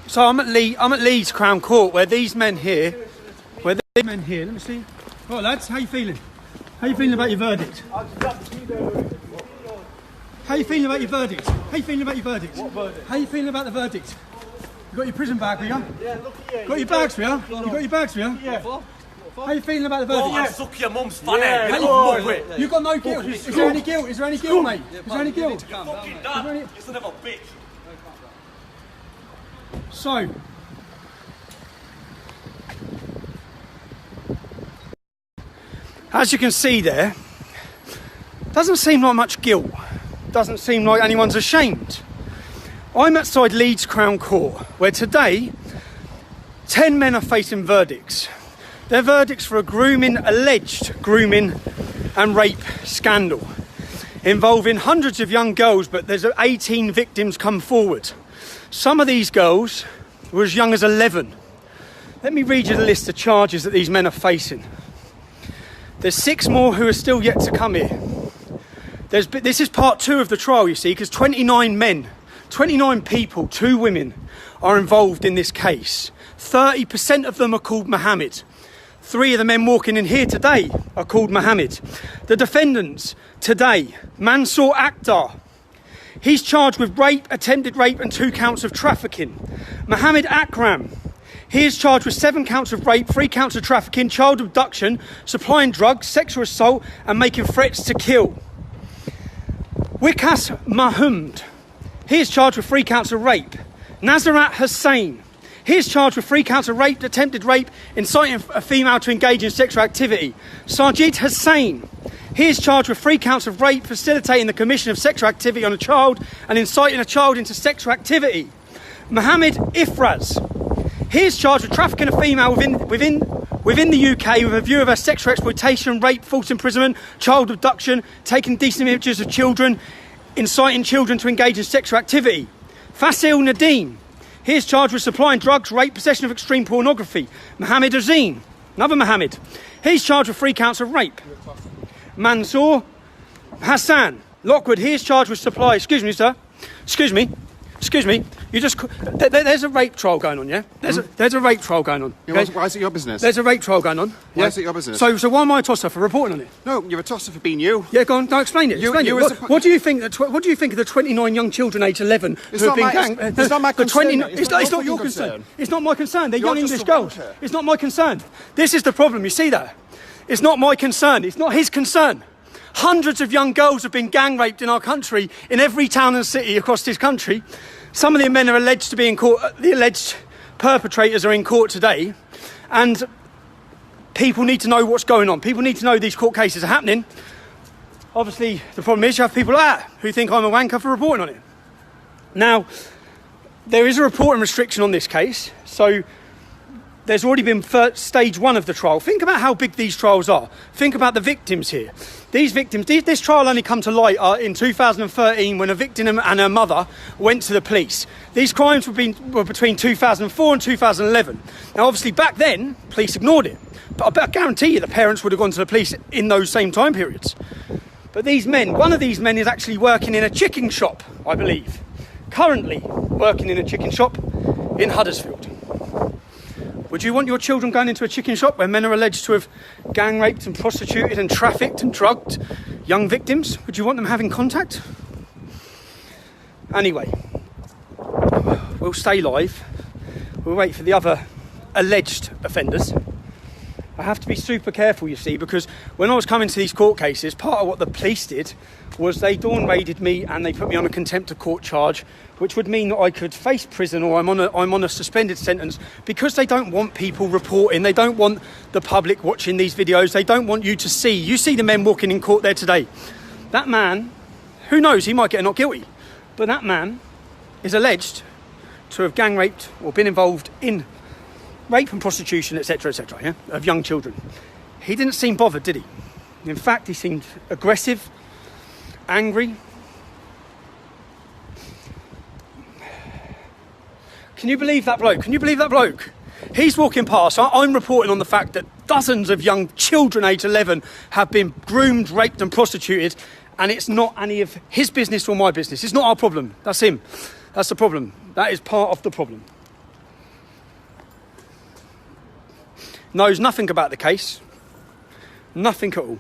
So I'm at Leeds Crown Court, where these men here, let me see. Right, lads, how you feeling? How you feeling about your verdict? How you feeling about your verdict? How you feeling about your verdict? What verdict? How you feeling about the verdict? You got your prison bag with you? Yeah, look at you. Got your bags with you? You got your bags with you? Yeah. How you feeling about the verdict? Oh, suck your mum's funny. Yeah. You got no guilt. Is there any guilt? Is there any guilt, mate? Is there any guilt? Fucking dad. You're son of a bitch. So, as you can see there, doesn't seem like much guilt. Doesn't seem like anyone's ashamed. I'm outside Leeds Crown Court, where today 10 men are facing verdicts. They're verdicts for a alleged grooming and rape scandal involving hundreds of young girls, but there's 18 victims come forward. Some of these girls were as young as 11. Let me read you the list of charges that these men are facing. There's 6 more who are still yet to come here. This is part 2 of the trial, you see, because 29 men, 29 people, 2 women are involved in this case. 30% of them are called Mohammed. 3 of the men walking in here today are called Mohammed. The defendants today, Mansour Akhtar. He's charged with rape, attempted rape and 2 counts of trafficking. Mohammed Akram. He is charged with 7 counts of rape, 3 counts of trafficking, child abduction, supplying drugs, sexual assault and making threats to kill. Wikas Mahmoud. He is charged with 3 counts of rape. Nazarat Hussain. He is charged with 3 counts of rape, attempted rape, inciting a female to engage in sexual activity. Sajid Hussain. He is charged with 3 counts of rape, facilitating the commission of sexual activity on a child and inciting a child into sexual activity. Mohammed Ifraz. He is charged with trafficking a female within the UK with a view of her sexual exploitation, rape, false imprisonment, child abduction, taking decent images of children, inciting children to engage in sexual activity. Fasil Nadeem. He is charged with supplying drugs, rape, possession of extreme pornography. Mohammed Azeen. Another Mohammed. He's charged with 3 counts of rape. Mansour Hassan Lockwood. He is charged with supply. Excuse me, sir. Excuse me. You just. There's a rape trial going on, yeah? There's a rape trial going on. Okay? Why is it your business? There's a rape trial going on. Why is it your business? So why am I a tosser for reporting on it? No, you're a tosser for being you. Yeah, go on. Don't explain it. What do you think? What do you think of the 29 young children aged 11 who have been ganged? It's not my concern. It's not your concern. It's not my concern. They're young English girls. It's not my concern. This is the problem. You see that? It's not my concern. It's not his concern. Hundreds of young girls have been gang raped in our country, in every town and city across this country. Some of the men are alleged to be in court. The alleged perpetrators are in court today, and people need to know what's going on. People need to know these court cases are happening. Obviously, the problem is you have people like that who think I'm a wanker for reporting on it. Now, there is a reporting restriction on this case, so there's already been stage 1 of the trial. Think about how big these trials are. Think about the victims here. These victims, this trial only come to light in 2013 when a victim and her mother went to the police. These crimes were between 2004 and 2011. Now, obviously, back then, police ignored it. But I guarantee you the parents would have gone to the police in those same time periods. But these men, one of these men is actually working in a chicken shop, I believe. Currently working in a chicken shop in Huddersfield. Would you want your children going into a chicken shop where men are alleged to have gang raped and prostituted and trafficked and drugged young victims? Would you want them having contact? Anyway, we'll stay live. We'll wait for the other alleged offenders. I have to be super careful, you see, because when I was coming to these court cases, part of what the police did was they dawn raided me and they put me on a contempt of court charge, which would mean that I could face prison or I'm on a suspended sentence, because they don't want people reporting. They don't want the public watching these videos. They don't want you to see. You see the men walking in court there today. That man, who knows, he might get not guilty, but that man is alleged to have gang raped or been involved in rape and prostitution, etc., yeah, of young children. He didn't seem bothered, did he? In fact, he seemed aggressive, angry. Can you believe that bloke? Can you believe that bloke? He's walking past. I'm reporting on the fact that dozens of young children aged 11 have been groomed, raped and prostituted, and it's not any of his business or my business. It's not our problem. That's him. That's the problem. That is part of the problem. knows nothing about the case. Nothing at all.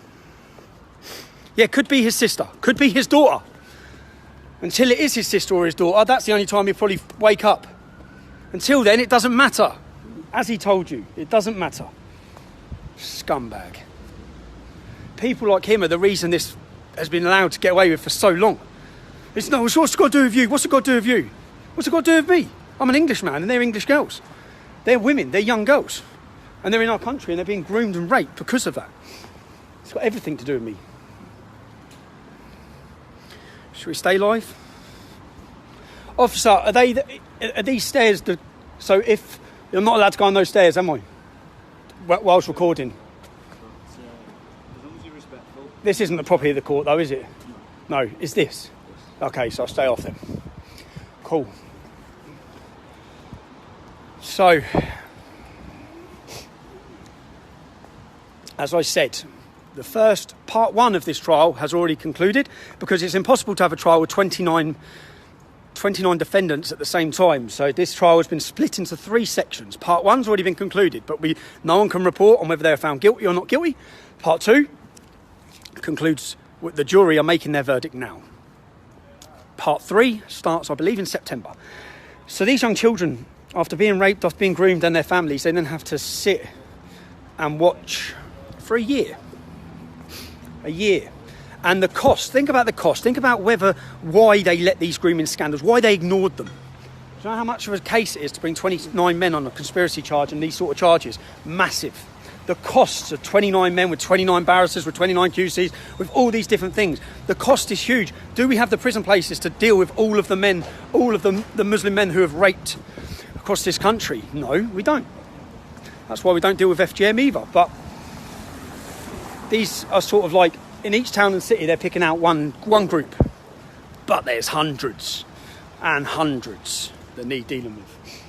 Yeah, could be his sister, could be his daughter. Until it is his sister or his daughter, that's the only time he'll probably wake up. Until then, it doesn't matter. As he told you, it doesn't matter. Scumbag. People like him are the reason this has been allowed to get away with for so long. It's no, what's it got to do with you? What's it got to do with you? What's it got to do with me? I'm an Englishman and they're English girls. They're women, they're young girls. And they're in our country and they're being groomed and raped because of that. It's got everything to do with me. Should we stay live? Officer, are these stairs... So if... You're not allowed to go on those stairs, am I? Whilst recording. As long as you're respectful. This isn't the property of the court though, is it? No, is this? Okay, so I'll stay off then. Cool. So, as I said, the first part 1 of this trial has already concluded because it's impossible to have a trial with 29 defendants at the same time. So this trial has been split into 3 sections. Part 1's already been concluded, but no one can report on whether they're found guilty or not guilty. Part 2 concludes with the jury are making their verdict now. Part 3 starts, I believe, in September. So these young children, after being raped, after being groomed, and their families, they then have to sit and watch for a year. A year. And the cost, think about the cost. Think about why they let these grooming scandals, why they ignored them. Do you know how much of a case it is to bring 29 men on a conspiracy charge and these sort of charges? Massive. The costs of 29 men with 29 barristers, with 29 QCs, with all these different things. The cost is huge. Do we have the prison places to deal with all of the men, all of the Muslim men who have raped across this country? No, we don't. That's why we don't deal with FGM either. But these are sort of like, in each town and city, they're picking out one group. But there's hundreds and hundreds that need dealing with.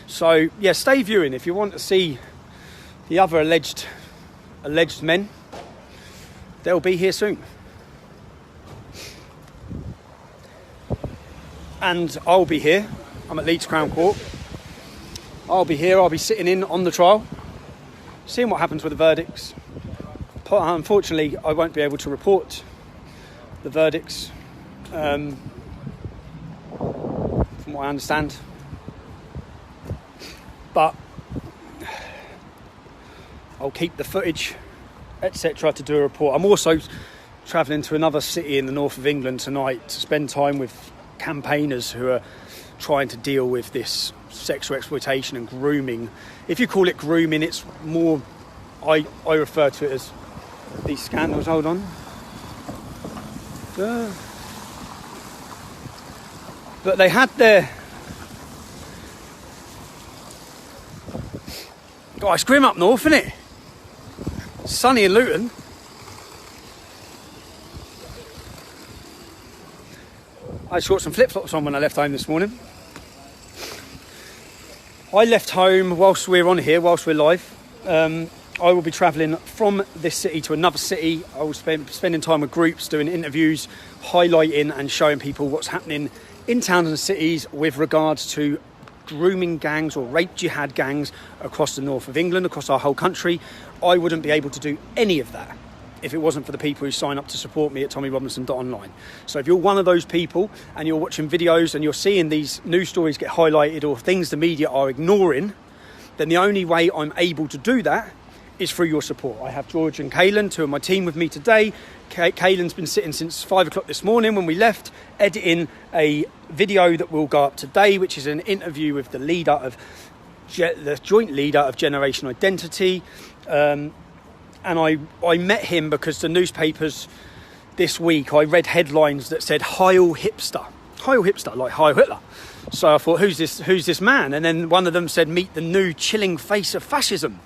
So, yeah, stay viewing if you want to see the other alleged men. They'll be here soon. And I'll be here. I'm at Leeds Crown Court. I'll be here. I'll be sitting in on the trial, seeing what happens with the verdicts. Unfortunately, I won't be able to report the verdicts, from what I understand. But I'll keep the footage, etc., to do a report. I'm also travelling to another city in the north of England tonight to spend time with campaigners who are trying to deal with this sexual exploitation and grooming. If you call it grooming, it's more, I refer to it as these scandals. Hold on. But they had their... God, it's grim up north, isn't it? Sunny in Luton. I just got some flip-flops on when I left home this morning. I left home whilst we're on here, whilst we're live. I will be travelling from this city to another city. I will spending time with groups, doing interviews, highlighting and showing people what's happening in towns and cities with regards to grooming gangs or rape jihad gangs across the north of England, across our whole country. I wouldn't be able to do any of that if it wasn't for the people who sign up to support me at tommyrobinson.online. So if you're one of those people and you're watching videos and you're seeing these news stories get highlighted or things the media are ignoring, then the only way I'm able to do that is through your support. I have George and Kaylan, two of my team, with me today. Kaylan's been sitting since 5 o'clock this morning when we left, editing a video that will go up today, which is an interview with the leader of the joint leader of Generation Identity. And I met him because the newspapers this week, I read headlines that said Heil Hipster, like Heil Hitler. So I thought, who's this man? And then one of them said, meet the new chilling face of fascism.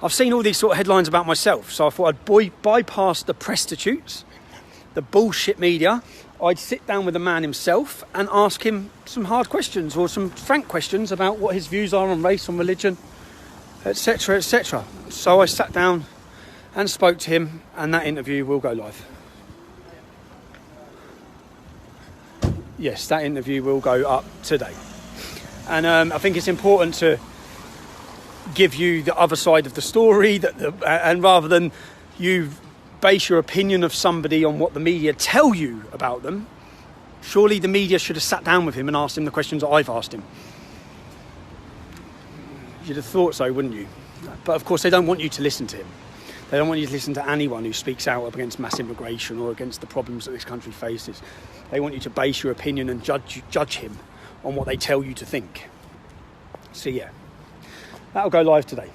I've seen all these sort of headlines about myself, so I thought I'd bypass the prostitutes, the bullshit media. I'd sit down with the man himself and ask him some hard questions or some frank questions about what his views are on race, on religion, etc., etc. So I sat down and spoke to him, and that interview will go live. Yes, that interview will go up today. And I think it's important to give you the other side of the story, and rather than you base your opinion of somebody on what the media tell you about them, surely the media should have sat down with him and asked him the questions that I've asked him. You'd have thought so, wouldn't you? But of course they don't want you to listen to him. They don't want you to listen to anyone who speaks out against mass immigration or against the problems that this country faces. They want you to base your opinion and judge him on what they tell you to think. So yeah, that'll go live today.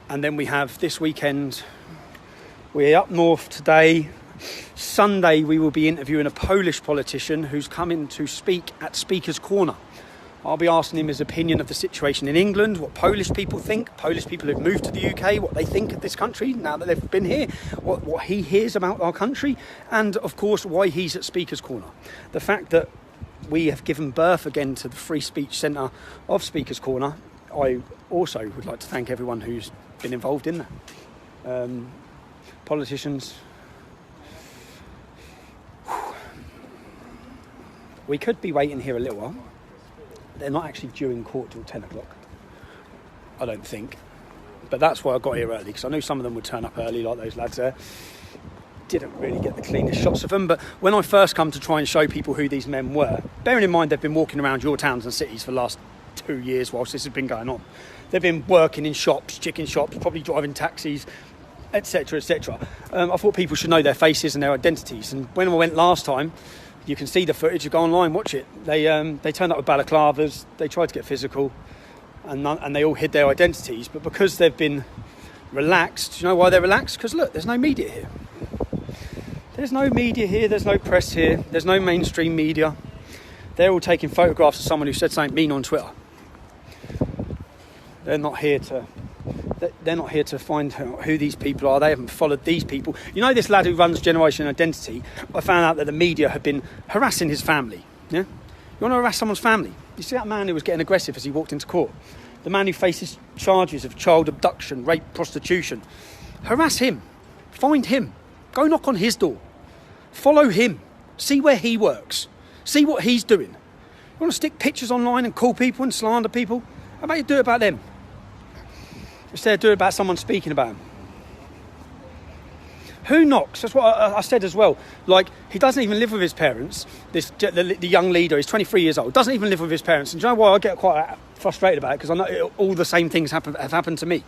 And then we have this weekend, we're up north today. Sunday we will be interviewing a Polish politician who's coming to speak at Speaker's Corner. I'll be asking him his opinion of the situation in England, what Polish people think, Polish people who've moved to the UK, what they think of this country now that they've been here, what he hears about our country, and of course why he's at Speaker's Corner. The fact that we have given birth again to the Free Speech Centre of Speaker's Corner, I also would like to thank everyone who's been involved in that. Politicians, we could be waiting here a little while. They're not actually due in court till 10 o'clock, I don't think. But that's why I got here early, because I knew some of them would turn up early, like those lads there. Didn't really get the cleanest shots of them, but when I first come to try and show people who these men were, bearing in mind they've been walking around your towns and cities for the last 2 years whilst this has been going on. They've been working in shops, chicken shops, probably driving taxis, etc, etc. I thought people should know their faces and their identities. And when I went last time, you can see the footage, you go online, watch it. They turned up with balaclavas, they tried to get physical, and they all hid their identities. But because they've been relaxed, do you know why they're relaxed? Because look, there's no media here. There's no media here, there's no press here, there's no mainstream media. They're all taking photographs of someone who said something mean on Twitter. They're not here to find who these people are. They haven't followed these people. You know this lad who runs Generation Identity? I found out that the media had been harassing his family. Yeah? You want to harass someone's family? You see that man who was getting aggressive as he walked into court? The man who faces charges of child abduction, rape, prostitution. Harass him. Find him. Go knock on his door. Follow him. See where he works. See what he's doing. You want to stick pictures online and call people and slander people? How about you do it about them? Instead of doing it about someone speaking about him. Who knocks? That's what I said as well. Like, he doesn't even live with his parents. The young leader, he's 23 years old, doesn't even live with his parents. And do you know why I get quite frustrated about it? Because I know all the same things have happened to me.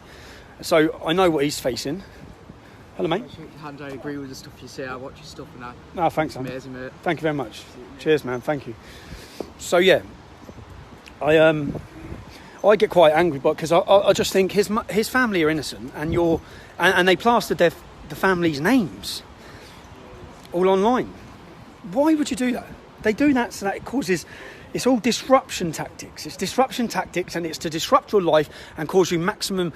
So I know what he's facing. Hello, mate. And I agree with the stuff you say. I watch your stuff and Oh, thanks, it's amazing, mate. Thank you very much. Cheers, man. Thank you. So yeah, I get quite angry, because I just think his family are innocent, and they plastered the family's names all online. Why would you do that? They do that so that it causes. It's all disruption tactics. It's disruption tactics, and it's to disrupt your life and cause you maximum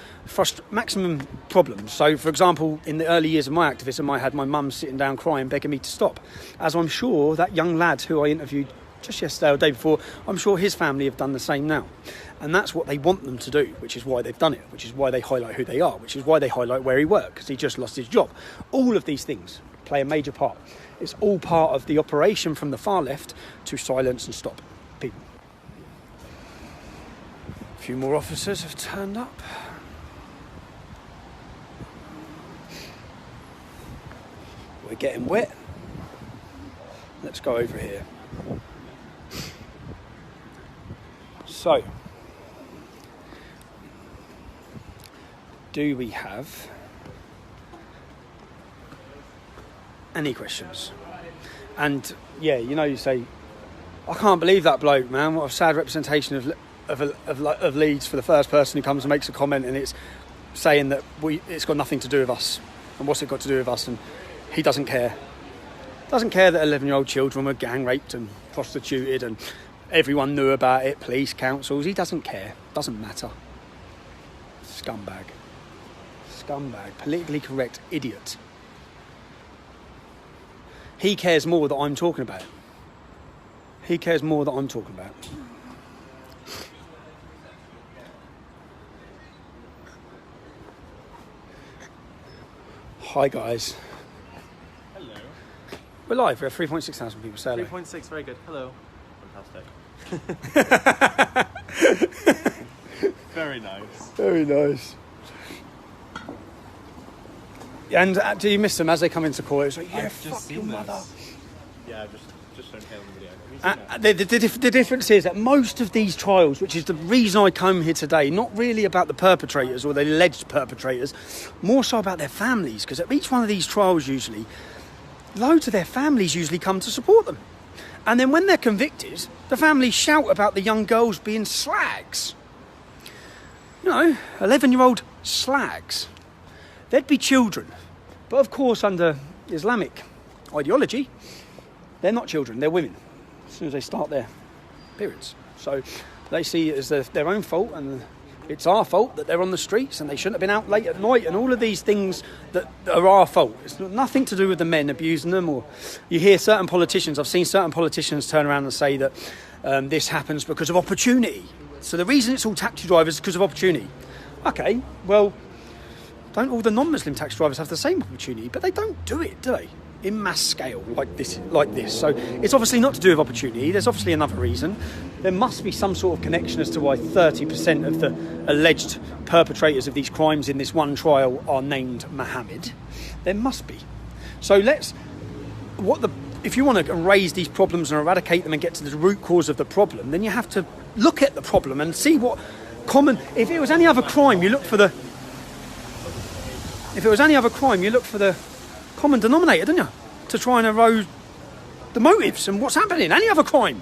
problems. So, for example, in the early years of my activism, I had my mum sitting down crying, begging me to stop. As I'm sure that young lad who I interviewed just yesterday or the day before, I'm sure his family have done the same now. And that's what they want them to do, which is why they've done it, which is why they highlight who they are, which is why they highlight where he worked, because he just lost his job. All of these things play a major part. It's all part of the operation from the far left to silence and stop people. A few more officers have turned up. We're getting wet. Let's go over here. So, do we have any questions? And yeah, you say, I can't believe that bloke, man. What a sad representation of Leeds for the first person who comes and makes a comment, and it's saying that it's got nothing to do with us. And what's it got to do with us? And he doesn't care. Doesn't care that 11-year-old children were gang raped and prostituted and everyone knew about it, police, councils. He doesn't care. Doesn't matter. Scumbag. Politically correct idiot. He cares more that I'm talking about. Hi guys. Hello. We're live. We have 3.6 thousand people. Say hello. 3.6, very good. Hello. Fantastic. Very nice. Very nice. And do you miss them as they come into court? It's like, yeah, I've just fuck your seen mother. this. Yeah, I've just don't hear on the video. Have you seen it? The difference is that most of these trials, which is the reason I come here today, not really about the perpetrators or the alleged perpetrators, more so about their families, because at each one of these trials usually, loads of their families usually come to support them. And then when they're convicted, the families shout about the young girls being slags. 11-year-old slags. They'd be children. But of course, under Islamic ideology, they're not children, they're women, as soon as they start their periods. So they see it as their own fault, and it's our fault that they're on the streets and they shouldn't have been out late at night, and all of these things that are our fault. It's nothing to do with the men abusing them, or you hear certain politicians, I've seen certain politicians turn around and say that this happens because of opportunity. So the reason it's all taxi drivers is because of opportunity. Okay, well, don't all the non-Muslim taxi drivers have the same opportunity? But they don't do it, do they? In mass scale, like this. So it's obviously not to do with opportunity. There's obviously another reason. There must be some sort of connection as to why 30% of the alleged perpetrators of these crimes in this one trial are named Mohammed. There must be. So if you want to raise these problems and eradicate them and get to the root cause of the problem, then you have to look at the problem and see what common. If it was any other crime, you look for the. If it was any other crime, you look for the common denominator, don't you? To try and erode the motives and what's happening. Any other crime,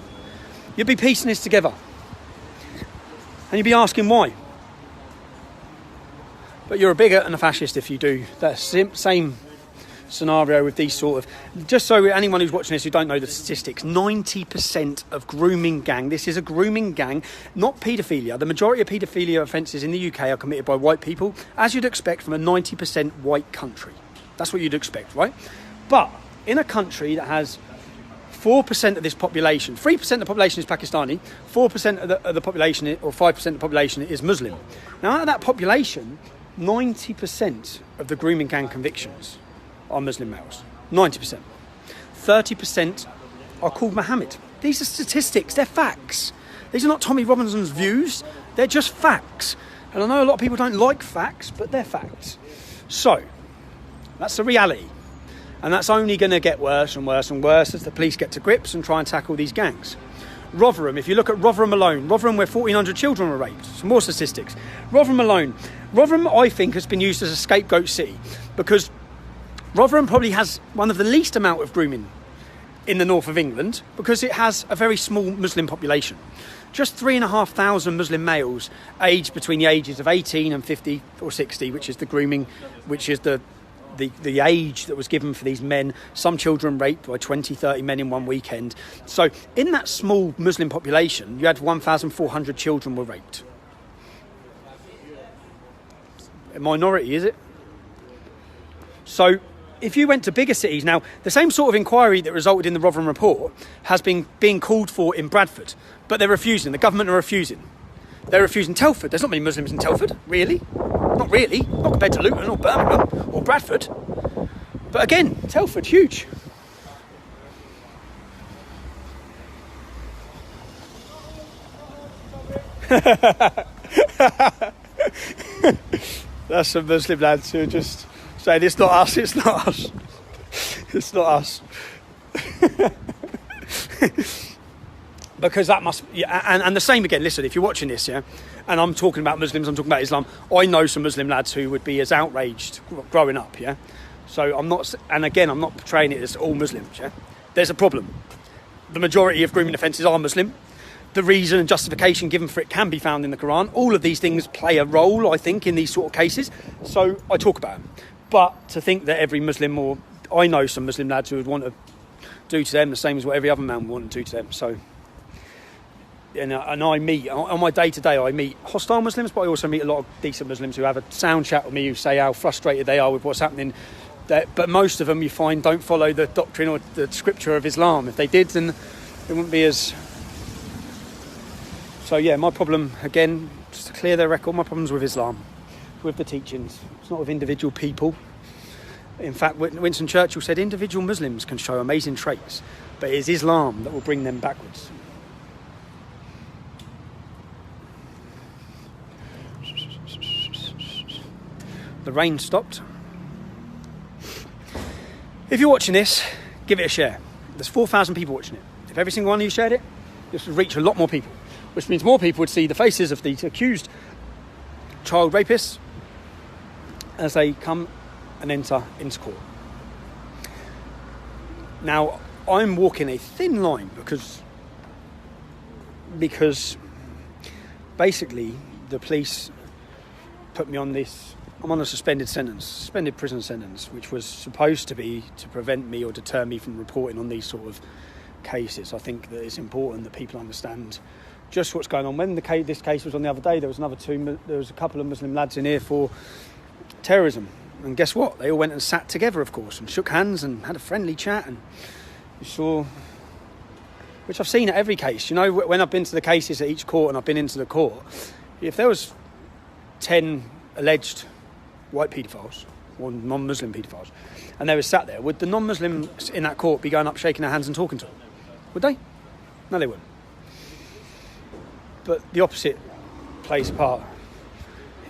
you'd be piecing this together. And you'd be asking why. But you're a bigot and a fascist if you do that same scenario with these sort of... Just so anyone who's watching this who don't know the statistics, 90% of grooming gang, this is a grooming gang, not paedophilia. The majority of paedophilia offences in the UK are committed by white people, as you'd expect from a 90% white country. That's what you'd expect, right? But in a country that has 4% of this population, 3% of the population is Pakistani, 4% of the population, or 5% of the population is Muslim. Now, out of that population, 90% of the grooming gang convictions are Muslim males. 90%. 30% are called Mohammed. These are statistics, they're facts. These are not Tommy Robinson's views, they're just facts. And I know a lot of people don't like facts, but they're facts. So, that's the reality. And that's only going to get worse and worse and worse as the police get to grips and try and tackle these gangs. Rotherham, if you look at Rotherham alone, Rotherham where 1,400 children were raped, some more statistics. Rotherham alone. Rotherham, I think, has been used as a scapegoat city because Rotherham probably has one of the least amount of grooming in the north of England because it has a very small Muslim population. Just 3,500 Muslim males aged between the ages of 18 and 50 or 60, which is the grooming, which is the age that was given for these men. Some children raped by 20, 30 men in one weekend. So in that small Muslim population, you had 1,400 children were raped. A minority, is it? So if you went to bigger cities, now the same sort of inquiry that resulted in the Rotherham report has been being called for in Bradford, but they're refusing. The government are refusing. They're refusing Telford. There's not many Muslims in Telford, really. Not really. Not compared to Luton or Birmingham or Bradford. But again, Telford, huge. That's some Muslim lads who are just saying, it's not us, it's not us. It's not us. Because that must... Yeah, and the same again, listen, if you're watching this, yeah, and I'm talking about Muslims, I'm talking about Islam, I know some Muslim lads who would be as outraged growing up, yeah? So I'm not... And again, I'm not portraying it as all Muslims, yeah? There's a problem. The majority of grooming offences are Muslim. The reason and justification given for it can be found in the Quran. All of these things play a role, I think, in these sort of cases. So I talk about them. But to think that every Muslim, or I know some Muslim lads who would want to do to them the same as what every other man would want to do to them. So, and I meet, on my day-to-day, I meet hostile Muslims, but I also meet a lot of decent Muslims who have a sound chat with me, who say how frustrated they are with what's happening. But most of them, you find, don't follow the doctrine or the scripture of Islam. If they did, then it wouldn't be as... So yeah, my problem, again, just to clear their record, my problem's with Islam, with the teachings. It's not with individual people. In fact, Winston Churchill said individual Muslims can show amazing traits, but it is Islam that will bring them backwards. The rain stopped. If you're watching this, give it a share. There's 4,000 people watching it. If every single one of you shared it, this would reach a lot more people, which means more people would see the faces of the accused child rapists as they come and enter into court. Now, I'm walking a thin line because basically the police put me on this. I'm on a suspended prison sentence, which was supposed to be to prevent me or deter me from reporting on these sort of cases. I think that it's important that people understand just what's going on. When this case was on the other day, there was a couple of Muslim lads in here for terrorism, and guess what? They all went and sat together, of course, and shook hands and had a friendly chat, and you saw, which I've seen at every case. You know, when I've been to the cases at each court and I've been into the court, if there was 10 alleged white paedophiles or non-Muslim paedophiles and they were sat there, would the non-Muslims in that court be going up, shaking their hands and talking to them? Would they? No, they wouldn't. But the opposite plays a part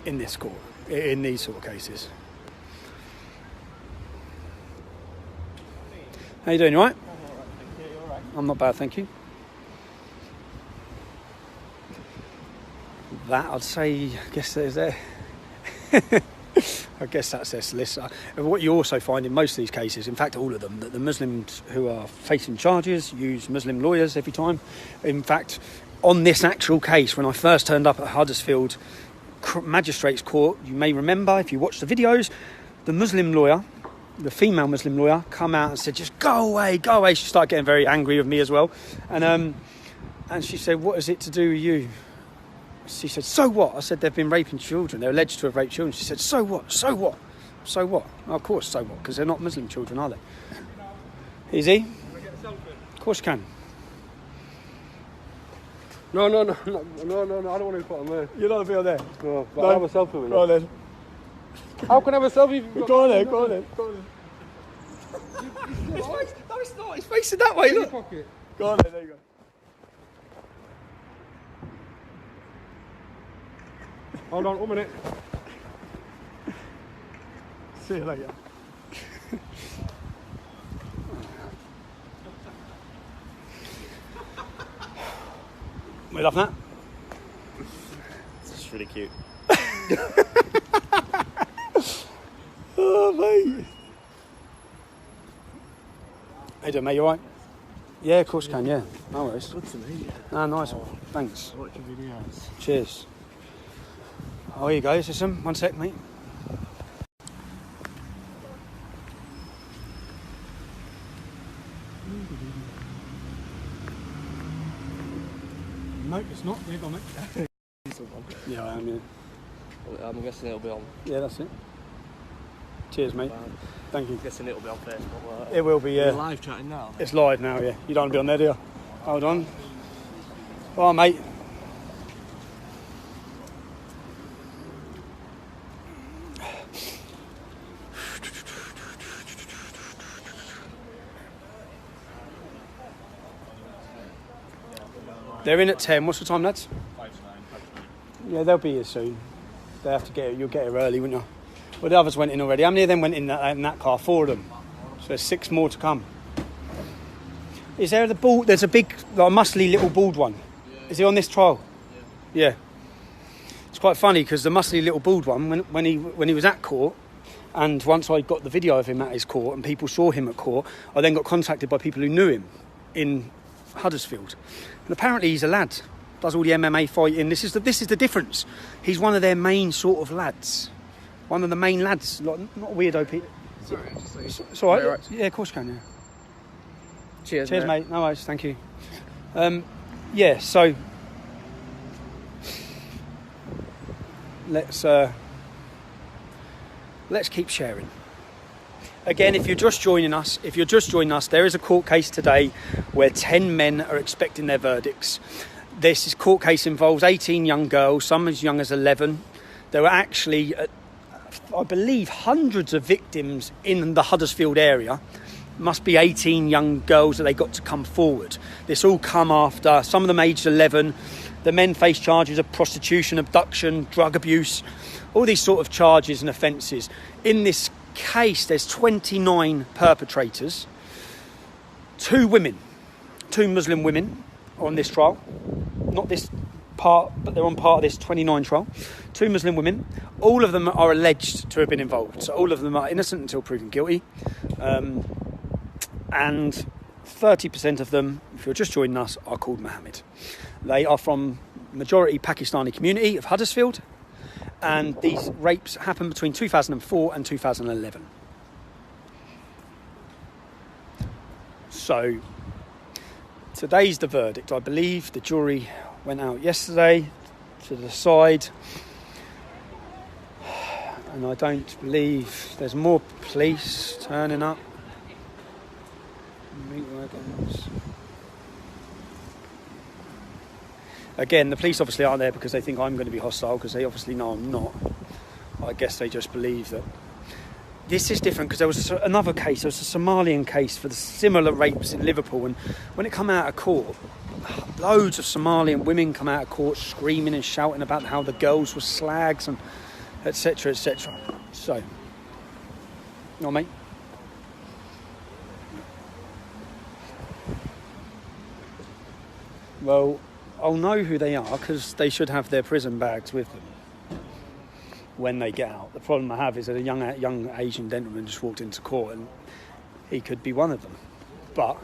in this court, in these sort of cases. How you doing, you all right? I'm not bad, thank you. That, I'd say, I guess there's there. I guess that's their solicitor. What you also find in most of these cases, in fact all of them, that the Muslims who are facing charges use Muslim lawyers every time. In fact, on this actual case, when I first turned up at Huddersfield Magistrates Court, you may remember, if you watch the videos, the Muslim lawyer, the female Muslim lawyer, come out and said, just go away, go away. She started getting very angry with me as well. And she said, what is it to do with you? She said, so what? I said, they've been raping children. They're alleged to have raped children. She said, so what? So what? So what? Oh, of course, so what? Because they're not Muslim children, are they? Easy? Of course you can. No, I don't want to put on there. You're not a bit on there? No, but I have a selfie with you. Go on then. How can I have a selfie if you've Go on then. No, it's not. It's facing that way, look. pocket? Go on then, there you go. Hold on, 1 minute. See you later. We laughing at? It's really cute. Oh, mate. How you doing, mate? You alright? Yeah, of course you can, yeah. No worries. Good to meet you. Ah, nice one. Thanks. Watch your videos. Cheers. Oh, here you go, system. 1 sec, mate. No, it's not. They've got it. Yeah, I am, yeah. I'm guessing it'll be on. Yeah, that's it. Cheers, mate. Thank you. I'm guessing it'll be on Facebook. It will be, yeah. You're live chatting now. It's live now, yeah. You don't want to be on there, do you? Hold on. Oh, mate. They're in at 10. What's the time, lads? 5 to 9. Yeah, they'll be here soon. They have to get it. You'll get here early, won't you? Well, the others went in already. How many of them went in that car? 4 of them. So there's 6 more to come. Is there the bald? There's a big, like, muscly little bald one. Is he on this trial? Yeah. It's quite funny because the muscly little bald one, when he was at court, and once I got the video of him at his court and people saw him at court, I then got contacted by people who knew him in Huddersfield. And apparently he's a lad. Does all the MMA fighting. This is the difference. He's one of their main sort of lads. One of the main lads. Like, not a weirdo, Pete. Sorry, it's all right. Right. Yeah, of course you can, yeah. Cheers, mate. No worries, thank you. Yeah, so let's keep sharing. Again, if you're just joining us, there is a court case today where 10 men are expecting their verdicts. This court case involves 18 young girls, some as young as 11. There were actually, I believe, hundreds of victims in the Huddersfield area. must be 18 young girls that they got to come forward. This all come after, some of them aged 11. The men face charges of prostitution, abduction, drug abuse, all these sort of charges and offences. In this case, there's 29 perpetrators, 2 women, 2 Muslim women on this trial. Not this part, but they're on part of this 29 trial. 2 Muslim women. All of them are alleged to have been involved. So all of them are innocent until proven guilty. And 30% of them, if you're just joining us, are called Mohammed. They are from majority Pakistani community of Huddersfield, and these rapes happened between 2004 and 2011. So today's the verdict. I believe the jury went out yesterday to decide, and I don't believe there's more police turning up. Meat wagons. Again, the police obviously aren't there because they think I'm going to be hostile, because they obviously know I'm not. I guess they just believe that this is different, because there was another case, there was a Somalian case for the similar rapes in Liverpool, and when it come out of court, loads of Somalian women come out of court screaming and shouting about how the girls were slags and etc, etc. So, no, mate. Well, I'll know who they are because they should have their prison bags with them when they get out. The problem I have is that a young Asian gentleman just walked into court, and he could be one of them. But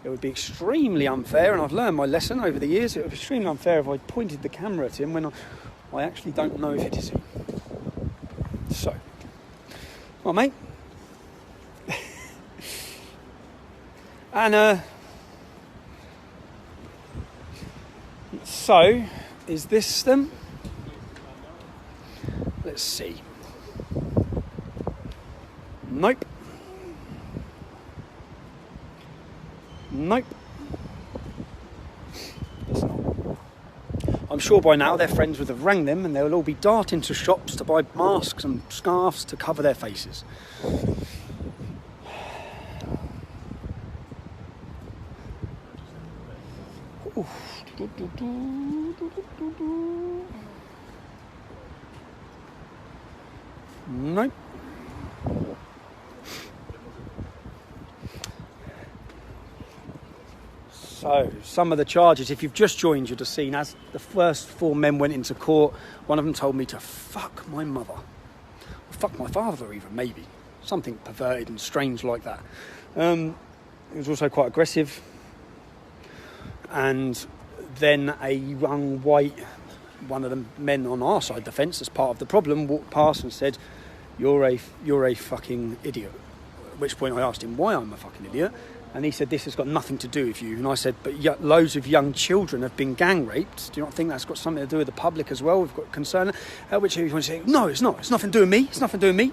it would be extremely unfair, and I've learned my lesson over the years, it would be extremely unfair if I pointed the camera at him when I actually don't know if it is him. So, well, mate. And, so, is this them? Let's see. Nope. Nope. It's not. I'm sure by now their friends would have rang them, and they'll all be darting to shops to buy masks and scarves to cover their faces. Nope. So, some of the charges, if you've just joined, you'd have seen as the first 4 men went into court, one of them told me to fuck my mother. Or fuck my father even, maybe. Something perverted and strange like that. It was also quite aggressive. And then a young white, one of the men on our side of the fence, as part of the problem, walked past and said, you're a fucking idiot. At which point I asked him why I'm a fucking idiot, and he said, this has got nothing to do with you. And I said, but loads of young children have been gang raped. Do you not think that's got something to do with the public as well? We've got concern. At which he was saying, no, it's not. It's nothing to do with me. It's nothing to do with me.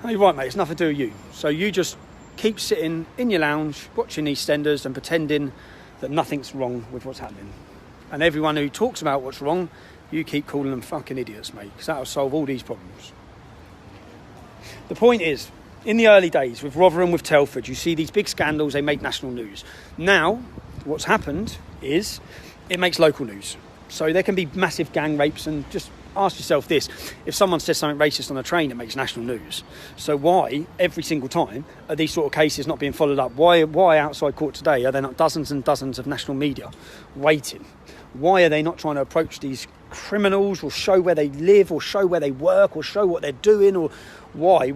Oh, you're right, mate. It's nothing to do with you. So you just keep sitting in your lounge, watching EastEnders and pretending that nothing's wrong with what's happening. And everyone who talks about what's wrong, you keep calling them fucking idiots, mate, because that'll solve all these problems. The point is, in the early days with Rotherham, with Telford, you see these big scandals, they make national news. Now, what's happened is it makes local news. So there can be massive gang rapes, and just ask yourself this, if someone says something racist on a train, it makes national news. So why, every single time, are these sort of cases not being followed up? Why outside court today are there not dozens and dozens of national media waiting? Why are they not trying to approach these criminals, or show where they live, or show where they work, or show what they're doing, or why?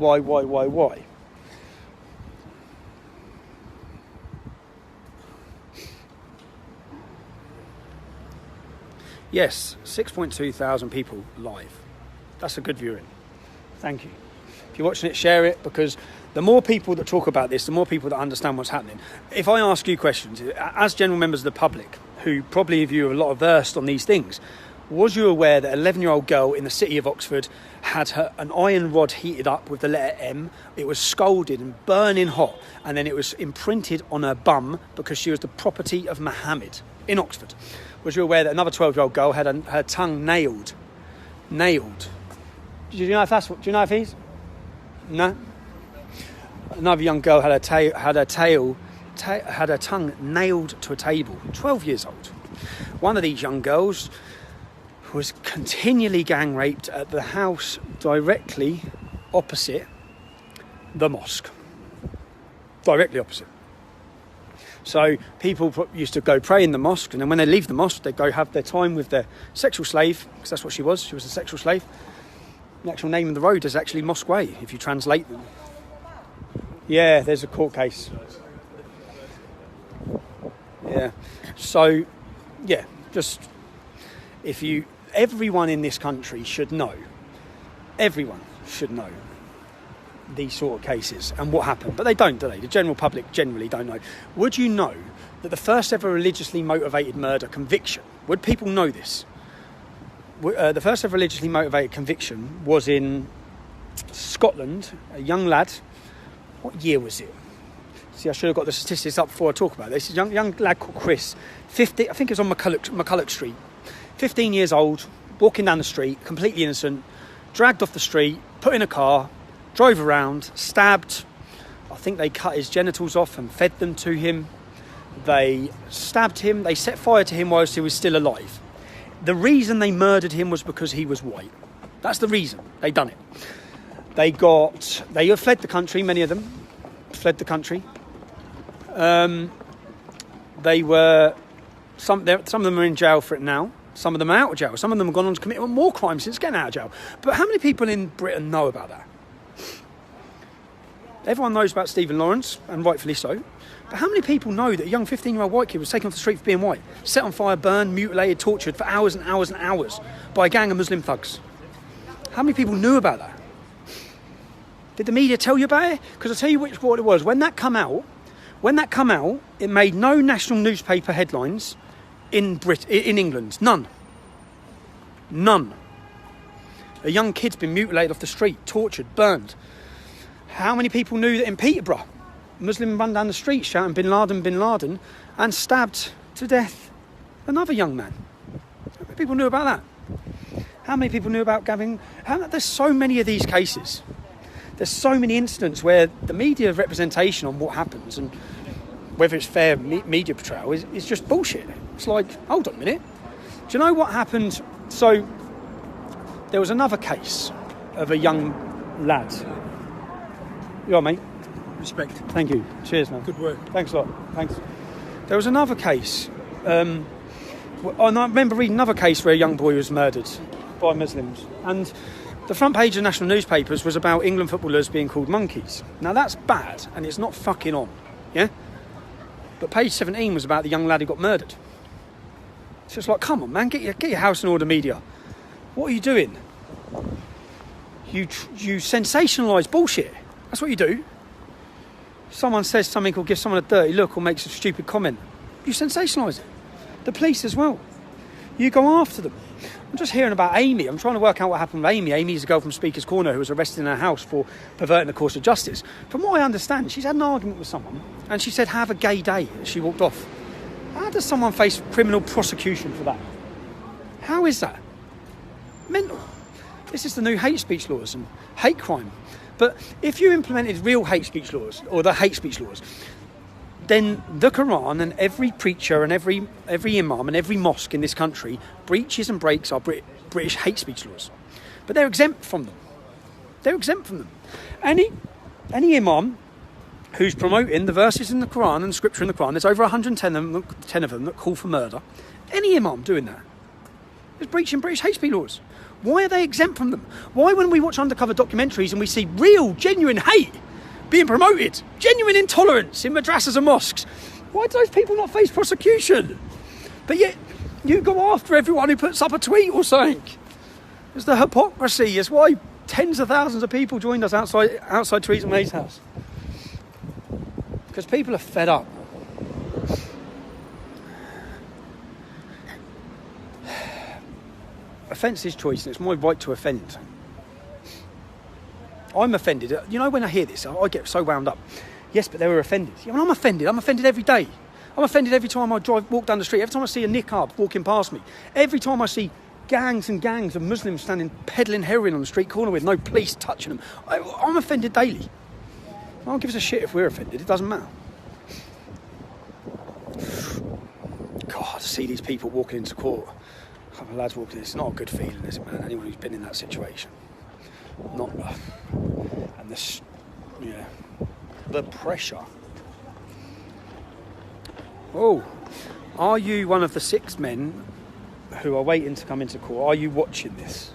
Yes, 6.2 thousand people live. That's a good viewing. Thank you. If you're watching it, share it, because the more people that talk about this, the more people that understand what's happening. If I ask you questions, as general members of the public, who probably of you are a lot versed on these things, was you aware that an 11-year-old girl in the city of Oxford had an iron rod heated up with the letter M? It was scalded and burning hot, and then it was imprinted on her bum because she was the property of Mohammed in Oxford. Was you aware that another 12-year-old girl had her tongue nailed? Nailed. Do you know if he's? No? Another young girl had her tongue nailed to a table. 12 years old. One of these young girls was continually gang raped at the house directly opposite the mosque. Directly opposite. So people used to go pray in the mosque, and then when they leave the mosque, they'd go have their time with their sexual slave, because that's what she was. She was a sexual slave. The actual name of the road is actually Mosque Way, if you translate them. Yeah, there's a court case. Yeah. So, yeah, just everyone in this country should know. Everyone should know these sort of cases and what happened, but they don't, do they? The general public generally don't know. Would you know that the first ever religiously motivated murder conviction, would people know this? The first ever religiously motivated conviction was in Scotland, a young lad. What year was it? See, I should have got the statistics up before I talk about this. A young lad called Chris, 50, I think it was on McCulloch Street, 15 years old, walking down the street, completely innocent, dragged off the street, put in a car, drove around, stabbed. I think they cut his genitals off and fed them to him. They stabbed him. They set fire to him whilst he was still alive. The reason they murdered him was because he was white. That's the reason they done it. They fled the country. Many of them fled the country. Some of them are in jail for it now. Some of them are out of jail. Some of them have gone on to commit more crimes since getting out of jail. But how many people in Britain know about that? Everyone knows about Stephen Lawrence, and rightfully so. But how many people know that a young 15-year-old white kid was taken off the street for being white, set on fire, burned, mutilated, tortured for hours and hours and hours by a gang of Muslim thugs? How many people knew about that? Did the media tell you about it? Because I'll tell you what it was. When that come out, it made no national newspaper headlines in England. None. A young kid's been mutilated off the street, tortured, burned. How many people knew that in Peterborough, a Muslim run down the street shouting bin Laden, and stabbed to death another young man? How many people knew about that? How many people knew about Gavin? There's so many of these cases. There's so many incidents where the media representation on what happens and whether it's fair media portrayal is just bullshit. It's like, hold on a minute. Do you know what happened? So there was another case of a young lad. You all right, mate? Respect. Thank you. Cheers, man. Good work. Thanks a lot. Thanks. There was another case. And I remember reading another case where a young boy was murdered by Muslims. And the front page of national newspapers was about England footballers being called monkeys. Now, that's bad, and it's not fucking on. Yeah? But page 17 was about the young lad who got murdered. So it's like, come on, man, get your house in order, media. What are you doing? You sensationalise bullshit. That's what you do. Someone says something or gives someone a dirty look or makes a stupid comment. You sensationalise it. The police as well. You go after them. I'm just hearing about Amy. I'm trying to work out what happened with Amy. Amy's a girl from Speaker's Corner who was arrested in her house for perverting the course of justice. From what I understand, she's had an argument with someone and she said, have a gay day, as she walked off. How does someone face criminal prosecution for that? How is that? Mental. This is the new hate speech laws and hate crime. But if you implemented real hate speech laws, or the hate speech laws, then the Quran and every preacher and every imam and every mosque in this country breaches and breaks our British hate speech laws. But they're exempt from them. They're exempt from them. Any imam who's promoting the verses in the Quran and scripture in the Quran, there's over 110 of them that call for murder. Any imam doing that is breaching British hate speech laws. Why are they exempt from them? Why, when we watch undercover documentaries and we see real, genuine hate being promoted, genuine intolerance in madrasas and mosques, why do those people not face prosecution? But yet, you go after everyone who puts up a tweet or something. It's the hypocrisy. It's why tens of thousands of people joined us outside Theresa May's house. Because people are fed up. Offence is choice, and it's my right to offend. I'm offended. You know, when I hear this, I get so wound up. Yes, but they were offended. Yeah, well, I'm offended. I'm offended every day. I'm offended every time I walk down the street. Every time I see a niqab walking past me. Every time I see gangs and gangs of Muslims standing peddling heroin on the street corner with no police touching them. I'm offended daily. No one gives a shit if we're offended. It doesn't matter. God, to see these people walking into court. A couple of lads walking in. It's not a good feeling, is it, man? Anyone who's been in that situation. Not... and this... Yeah. The pressure. Oh. Are you one of the 6 men who are waiting to come into court? Are you watching this?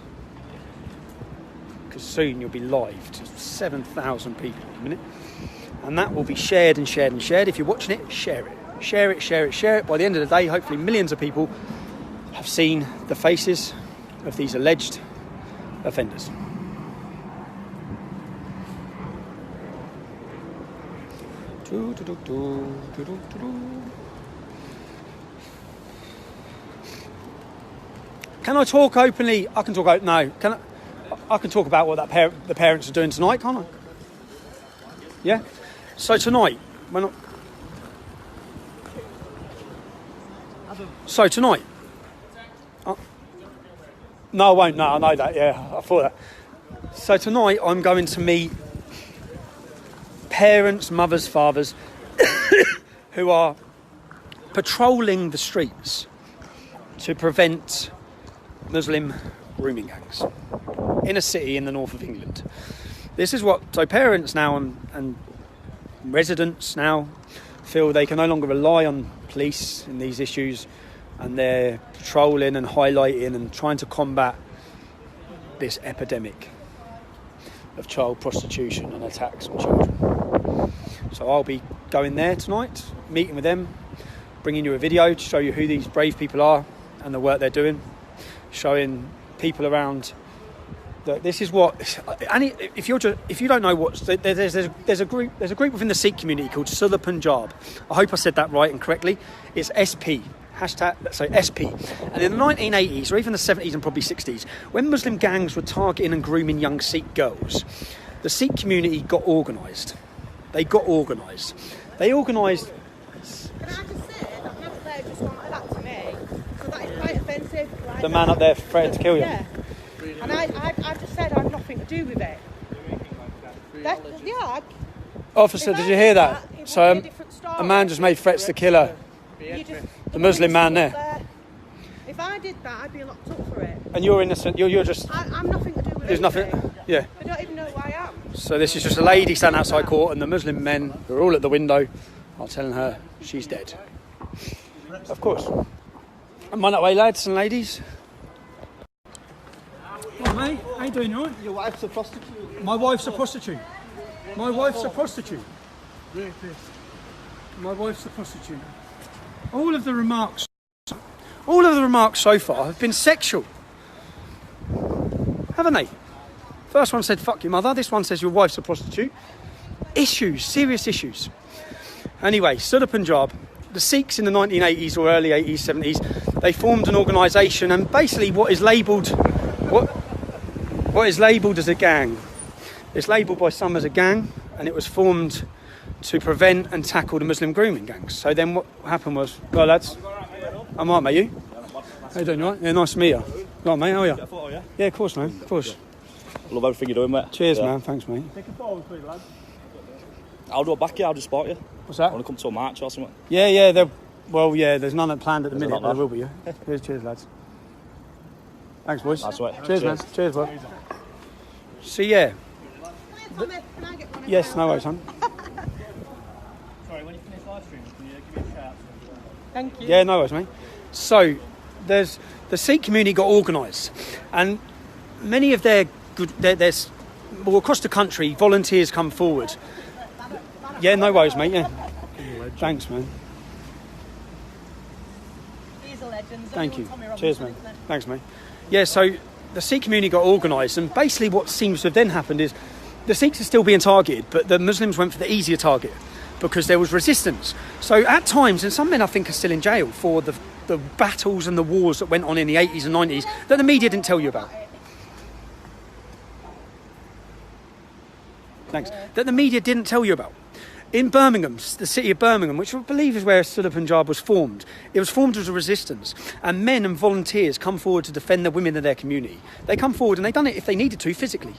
Because soon you'll be live to 7,000 people in a minute. And that will be shared and shared and shared. If you're watching it, share it. Share it, share it, share it. By the end of the day, hopefully millions of people have seen the faces of these alleged offenders. Can I talk openly? I can talk. No, I can talk about what the parents are doing tonight, can't I? Yeah. So tonight, tonight. No, I won't. No, I know that. Yeah, I thought that. So tonight, I'm going to meet parents, mothers, fathers who are patrolling the streets to prevent Muslim grooming gangs in a city in the north of England. This is what parents now and residents now feel they can no longer rely on police in these issues, and they're patrolling and highlighting and trying to combat this epidemic of child prostitution and attacks on children. So I'll be going there tonight, meeting with them, bringing you a video to show you who these brave people are and the work they're doing, showing people around that this is what. And if you don't know what, there's a group within the Sikh community called Setupb Jailed. I hope I said that right and correctly. It's SP. Hashtag, let's say SP. And in the 1980s, or even the 70s and probably 60s, when Muslim gangs were targeting and grooming young Sikh girls, the Sikh community got organised. They got organised. They organised... Can I just say that man up there just wanted that to me, so that is quite offensive. Right? The man up there threatened to kill you? Yeah. And I just said I had nothing to do with it. Officer, did you hear that? So a man just made threats to kill her. The Muslim man there. If I did that, I'd be locked up for it. And you're innocent. You're just... I'm nothing to do with it. There's nothing... Yeah. I don't even know who I am. So this is just a lady standing outside court, and the Muslim men who are all at the window are telling her she's dead. Of course. I'm on that way, lads and ladies. Oh, mate, how you doing, you alright? Your wife's a prostitute. My wife's a prostitute. My wife's a prostitute. My wife's a prostitute. All of the remarks so far have been sexual, haven't they? First one said, fuck your mother. This one says your wife's a prostitute. Issues, serious issues. Anyway, Setupb Jailed. The Sikhs in the 1980s or early 80s, 70s, they formed an organisation, and basically what is labelled as a gang. It's labelled by some as a gang, and it was formed to prevent and tackle the Muslim grooming gangs. So then what happened was, well, lads, I'm alright, mate, you? How you doing, you alright? Yeah, nice to meet you. You alright, mate, how are you? Yeah, of course, man, of course. I love everything you're doing, mate. Cheers, man, thanks, mate. Take a photo with me, lad. I'll do it back here, I'll just spot you. What's that? I want to come to a march or something. Yeah, there's none planned at the minute, but there will be, yeah. Cheers, lads. Thanks, boys. That's right. Cheers, man. Cheers, bro. So, yeah. Can I get one? Yes, no worries, son. Sorry, when you finish live streaming, can you give me a shout? Thank you. Yeah, no worries, mate. So, the Sikh community got organised, and many of there's across the country, volunteers come forward. Yeah, no worries, mate. Yeah. Thanks, man. He's a legend. Thank you. Cheers, man. Thanks, mate. Yeah, so the Sikh community got organised, and basically what seems to have then happened is the Sikhs are still being targeted, but the Muslims went for the easier target because there was resistance. So at times, and some men I think are still in jail for the battles and the wars that went on in the 80s and 90s that the media didn't tell you about. Thanks. That the media didn't tell you about. In Birmingham, the city of Birmingham, which I believe is where Setupb Jailed was formed, it was formed as a resistance, and men and volunteers come forward to defend the women of their community. They come forward, and they've done it if they needed to physically,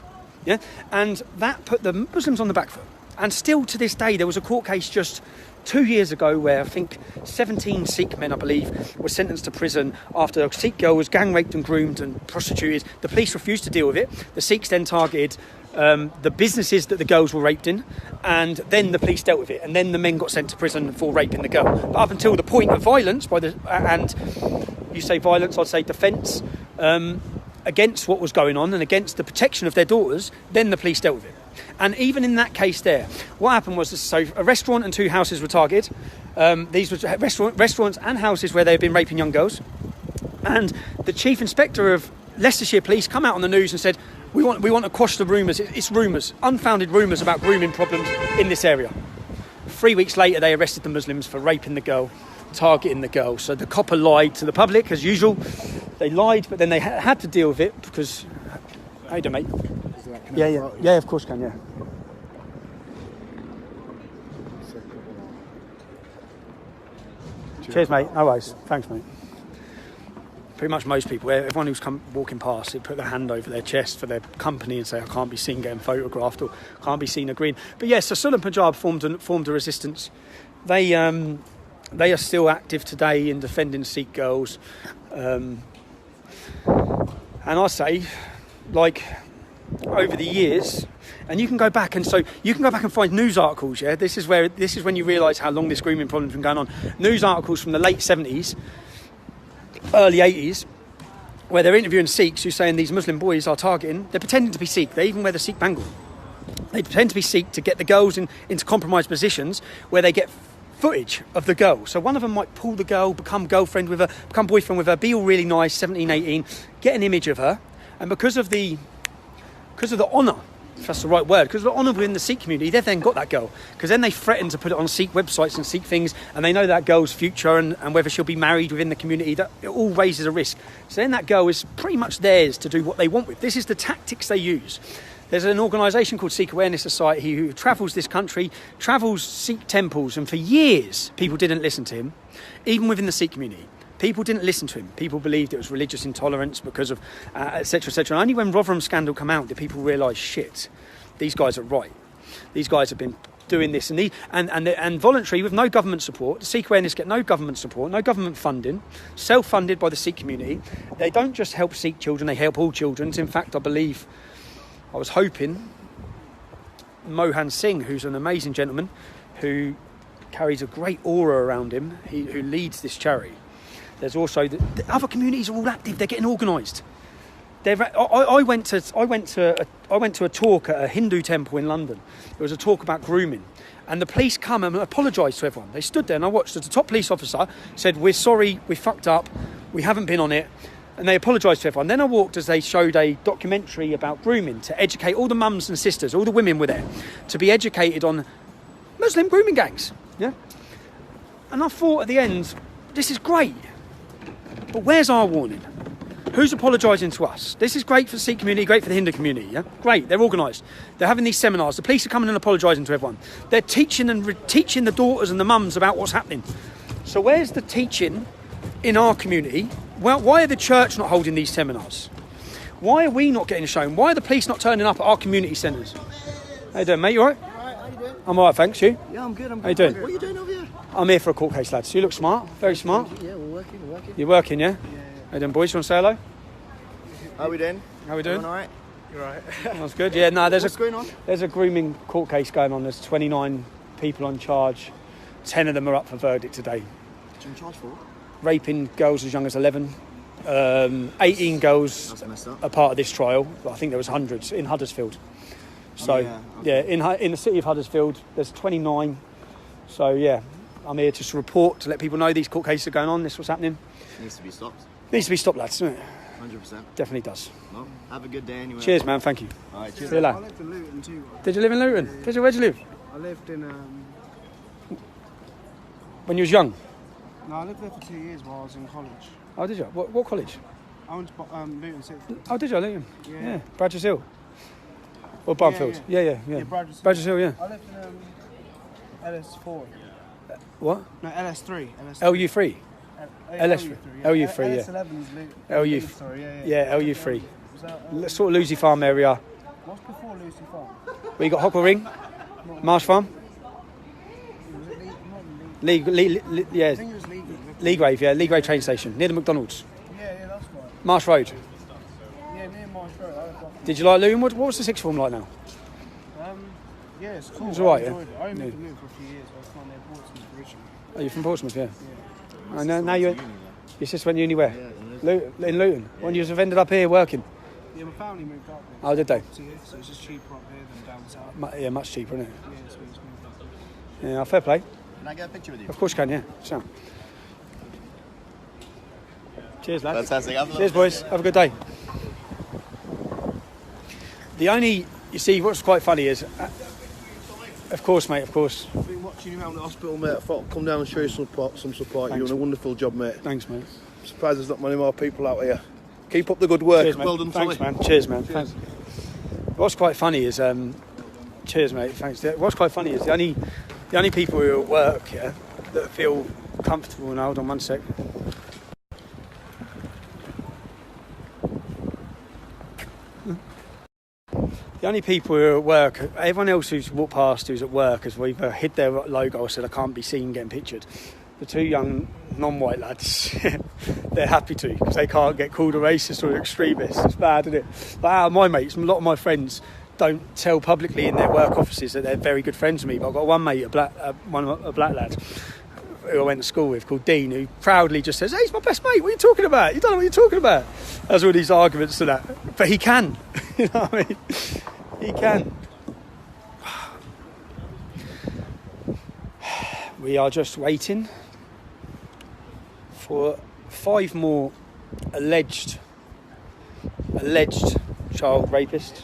yeah. And that put the Muslims on the back foot, And still to this day, there was a court case just 2 years ago where I think 17 Sikh men, I believe, were sentenced to prison after a Sikh girl was gang raped and groomed and prostituted. The police refused to deal with it. The Sikhs then targeted the businesses that the girls were raped in, and then the police dealt with it, and then the men got sent to prison for raping the girl. But up until the point of violence, and you say violence, I'd say defence, against what was going on and against the protection of their daughters, then the police dealt with it. And even in that case there, what happened was, so a restaurant and 2 houses were targeted. These were restaurants and houses where they had been raping young girls. And the chief inspector of Leicestershire Police come out on the news and said, we want to quash the rumours. It's rumours, unfounded rumours about grooming problems in this area. 3 weeks later, they arrested the Muslims for raping the girl, targeting the girl. So the copper lied to the public, as usual. They lied, but then they had to deal with it because... How you doing, mate? Yeah, of course can, yeah. Cheers, mate. No worries. Thanks, mate. Pretty much most people, everyone who's come walking past, they put their hand over their chest for their company and say, I can't be seen getting photographed or can't be seen agreeing. But yes, so Setupb Jailed formed a resistance. They are still active today in defending Sikh girls. And I say, like, over the years, and you can go back and find news articles. Yeah, this is when you realise how long this grooming problem's been going on. News articles from the late 70s, early 80s, where they're interviewing Sikhs who are saying these Muslim boys are targeting. They're pretending to be Sikh. They even wear the Sikh bangle. They pretend to be Sikh to get the girls into compromised positions where they get footage of the girl. So one of them might pull the girl, become girlfriend with her, become boyfriend with her, be all really nice, 17, 18, get an image of her, and because of the honour, if that's the right word, because of the honour within the Sikh community, they've then got that girl. Because then they threaten to put it on Sikh websites and Sikh things, and they know that girl's future and whether she'll be married within the community. That it all raises a risk. So then that girl is pretty much theirs to do what they want with. This is the tactics they use. There's an organisation called Sikh Awareness Society who travels this country, travels Sikh temples, and for years people didn't listen to him, even within the Sikh community. People didn't listen to him. People believed it was religious intolerance because of etc, etc. And only when Rotherham scandal came out did people realise, shit, these guys are right. These guys have been doing this and voluntary with no government support. The Sikh Awareness get no government support, no government funding, self-funded by the Sikh community. They don't just help Sikh children, they help all children. In fact, I was hoping Mohan Singh, who's an amazing gentleman who carries a great aura around him, who leads this charity. There's also the other communities are all active. They're getting organised. I went to a talk at a Hindu temple in London. There was a talk about grooming, and the police come and apologised to everyone. They stood there, and I watched as the top police officer said, "We're sorry, we fucked up. We haven't been on it." And they apologised to everyone. Then I walked as they showed a documentary about grooming to educate all the mums and sisters, all the women were there, to be educated on Muslim grooming gangs. Yeah. And I thought at the end, this is great. But where's our warning? Who's apologising to us? This is great for the Sikh community, great for the Hindu community, yeah? Great, they're organised. They're having these seminars. The police are coming and apologising to everyone. They're teaching and teaching the daughters and the mums about what's happening. So where's the teaching in our community? Well, why are the church not holding these seminars? Why are we not getting shown? Why are the police not turning up at our community centres? How you doing, mate? You all right? All right, how you doing? I'm all right, thanks. You? Yeah, I'm good. How you doing? What are you doing over here? I'm here for a court case, lads. You look smart. Very smart. Yeah, we're working. You're working, yeah? How you doing, boys? You want to say hello? How we doing? How we doing? All right. You're right. That's good. Yeah, no, What's going on? There's a grooming court case going on. There's 29 people on charge. 10 of them are up for verdict today. What you in charge for? Raping girls as young as 11. 18 girls That's messed up. are part of this trial. I think there was hundreds in Huddersfield. So, yeah, in the city of Huddersfield, there's 29. So, yeah, I'm here just to report, to let people know these court cases are going on. This is what's happening. Needs to be stopped. Needs to be stopped, lads, doesn't it? 100%. Definitely does. Well, have a good day anyway. Cheers, man. Thank you. All right, cheers. See you later. I lived in Luton too. Did you live in Luton? Yeah. Did you? Where'd you live? I lived in When you was young? no, I lived there for 2 years while I was in college. Oh, did you? What college? I went to Luton City. Oh, did you? Luton? Yeah. Bradgers Hill? Or Bradfield? Yeah. Bradgers Hill, yeah. I lived in LS4. What? No, LS3. LU3? LS3, yeah. LS11 is Luton. LU, Sorry, yeah, LU3. Was that, Sort of Lucy Farm area. what's before Lucy Farm? We got Hockle Ring. Marsh Farm? Yeah. I think it was legal. Leagrave, yeah. Leagrave train station. Near the McDonald's. Yeah, that's right. Marsh Road. Yeah, near Marsh Road. Did you like Luton? What was the sixth form like now? Yeah, it's cool. It was alright, yeah? I enjoyed it. I only lived in Luton for a few years. I was from near Portsmouth originally. Oh, you're from Portsmouth, yeah. I know. Now your sister went to uni where? In Luton. When you have ended up here working? Yeah, my family moved up here. Oh, did they? So it's just cheaper up here than down south. Yeah, much cheaper, isn't it? Yeah, it's moved up. Yeah, fair play. Can I get a picture with you? Of course you can, yeah. So. Cheers, lads. Fantastic. Cheers, boys. Have a good day. You see, what's quite funny is, of course, mate, of course. I've been watching you around the hospital, mate. I thought I'd come down and show you some support. You're doing a wonderful job, mate. Thanks, mate. I'm surprised there's not many more people out here. Keep up the good work. Cheers, mate. Well done, thanks, Tommy. man. Cheers, man. Thanks. What's quite funny is, cheers, mate. Thanks. What's quite funny is the only people who are at work here that feel comfortable. Now, hold on one sec. The only people who are at work, everyone else who's walked past who's at work has either hid their logo or said I can't be seen getting pictured. The two young non-white lads, they're happy to because they can't get called a racist or an extremist. It's bad, isn't it? But out of my mates, a lot of my friends don't tell publicly in their work offices that they're very good friends with me. But I've got one mate, a black lad, who I went to school with, called Dean, who proudly just says, "Hey, he's my best mate. What are you talking about? You don't know what you're talking about." There's all these arguments to that, but he can. You know what I mean? He can. We are just waiting for 5 more alleged child rapists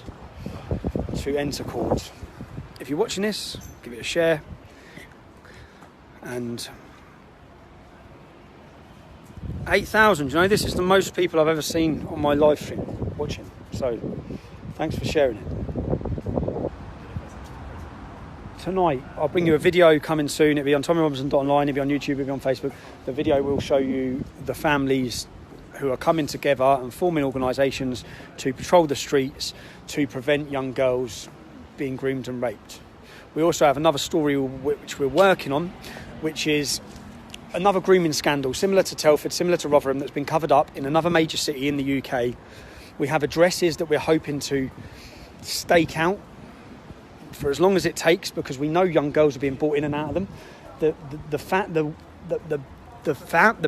to enter court. If you're watching this, give it a share. And 8,000, you know, this is the most people I've ever seen on my live stream watching. So, thanks for sharing it. Tonight, I'll bring you a video coming soon. It'll be on tommyrobinson.online, it'll be on YouTube, it'll be on Facebook. The video will show you the families who are coming together and forming organisations to patrol the streets to prevent young girls being groomed and raped. We also have another story which we're working on, which is another grooming scandal, similar to Telford, similar to Rotherham, that's been covered up in another major city in the UK. We have addresses that we're hoping to stake out for as long as it takes, because we know young girls are being brought in and out of them. The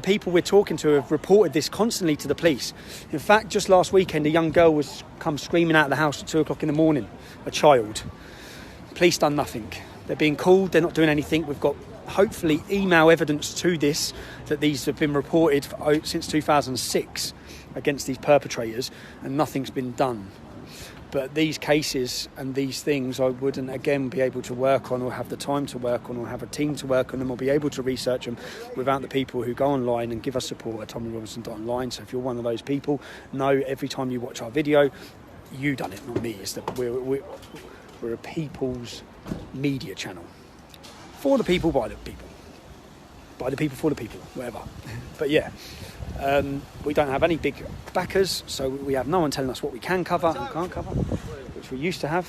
people we're talking to have reported this constantly to the police. In fact, just last weekend, a young girl was come screaming out of the house at 2 o'clock in the morning, a child. Police done nothing. They're being called, they're not doing anything. We've got, hopefully, email evidence to this, that these have been reported since 2006 against these perpetrators, and nothing's been done. But these cases and these things I wouldn't, again, be able to work on or have the time to work on or have a team to work on them or be able to research them without the people who go online and give us support at tommyrobinson.online. So if you're one of those people, know every time you watch our video, you done it, not me. It's that we're a people's media channel. For the people, by the people. By the people, for the people, whatever. But yeah, we don't have any big backers, so we have no one telling us what we can cover and can't cover, which we used to have.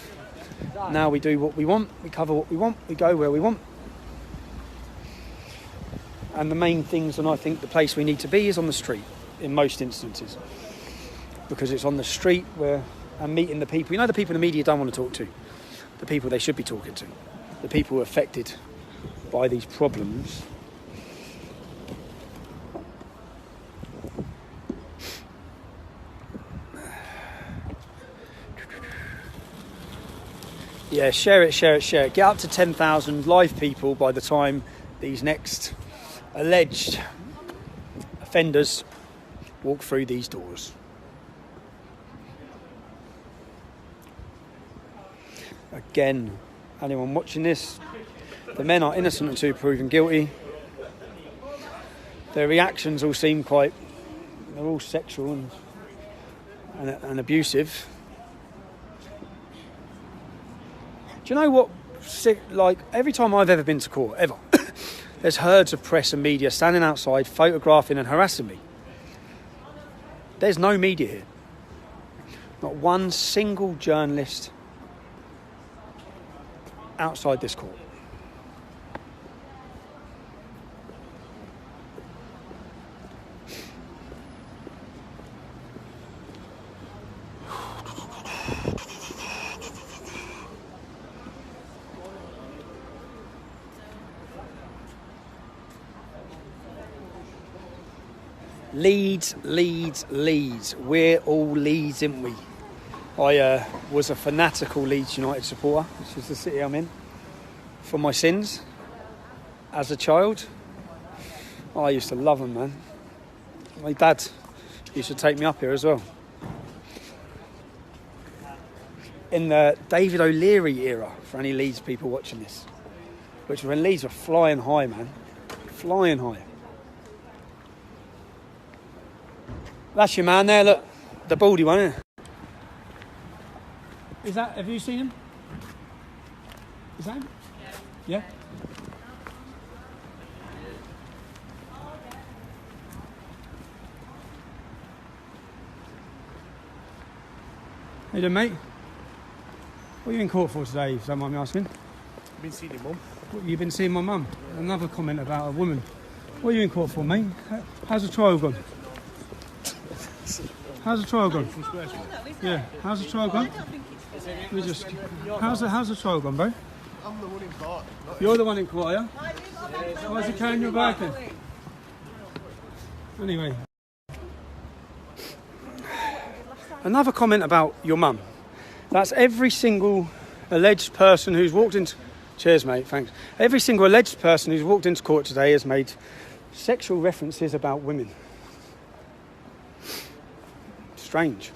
Now we do what we want, we cover what we want, we go where we want. And the main things, and I think the place we need to be, is on the street, in most instances. Because it's on the street where I'm meeting the people. You know, the people the media don't want to talk to. The people they should be talking to. The people who are affected by these problems. Yeah, share it. Get up to 10,000 live people by the time these next alleged offenders walk through these doors. Again, anyone watching this, the men are innocent until proven guilty. Their reactions all seem they're all sexual and abusive. Do you know what, like, every time I've ever been to court, ever, there's herds of press and media standing outside, photographing and harassing me. There's no media here. Not one single journalist. outside this court. Leeds. We're all Leeds, aren't we? I was a fanatical Leeds United supporter, which is the city I'm in, for my sins. As a child, I used to love them, man. My dad used to take me up here as well. In the David O'Leary era, for any Leeds people watching this, which was when Leeds were flying high, man. Flying high. That's your man there, look. The baldy one, isn't it? Is that, have you seen him? Is that him? Yeah? How you doing, mate? What are you in court for today, if you don't mind me asking? I've been seeing your mum. You've been seeing my mum? Another comment about a woman. What are you in court for, mate? How's the trial gone? How's the trial gone? Yeah, how's the trial gone? We just. How's the trial gone, bro? I'm the one in court. You're the one in court, yeah? Why is he carrying your bag then? Anyway. Another comment about your mum. That's every single alleged person who's walked into... Cheers, mate, thanks. Every single alleged person who's walked into court today has made sexual references about women. Strange.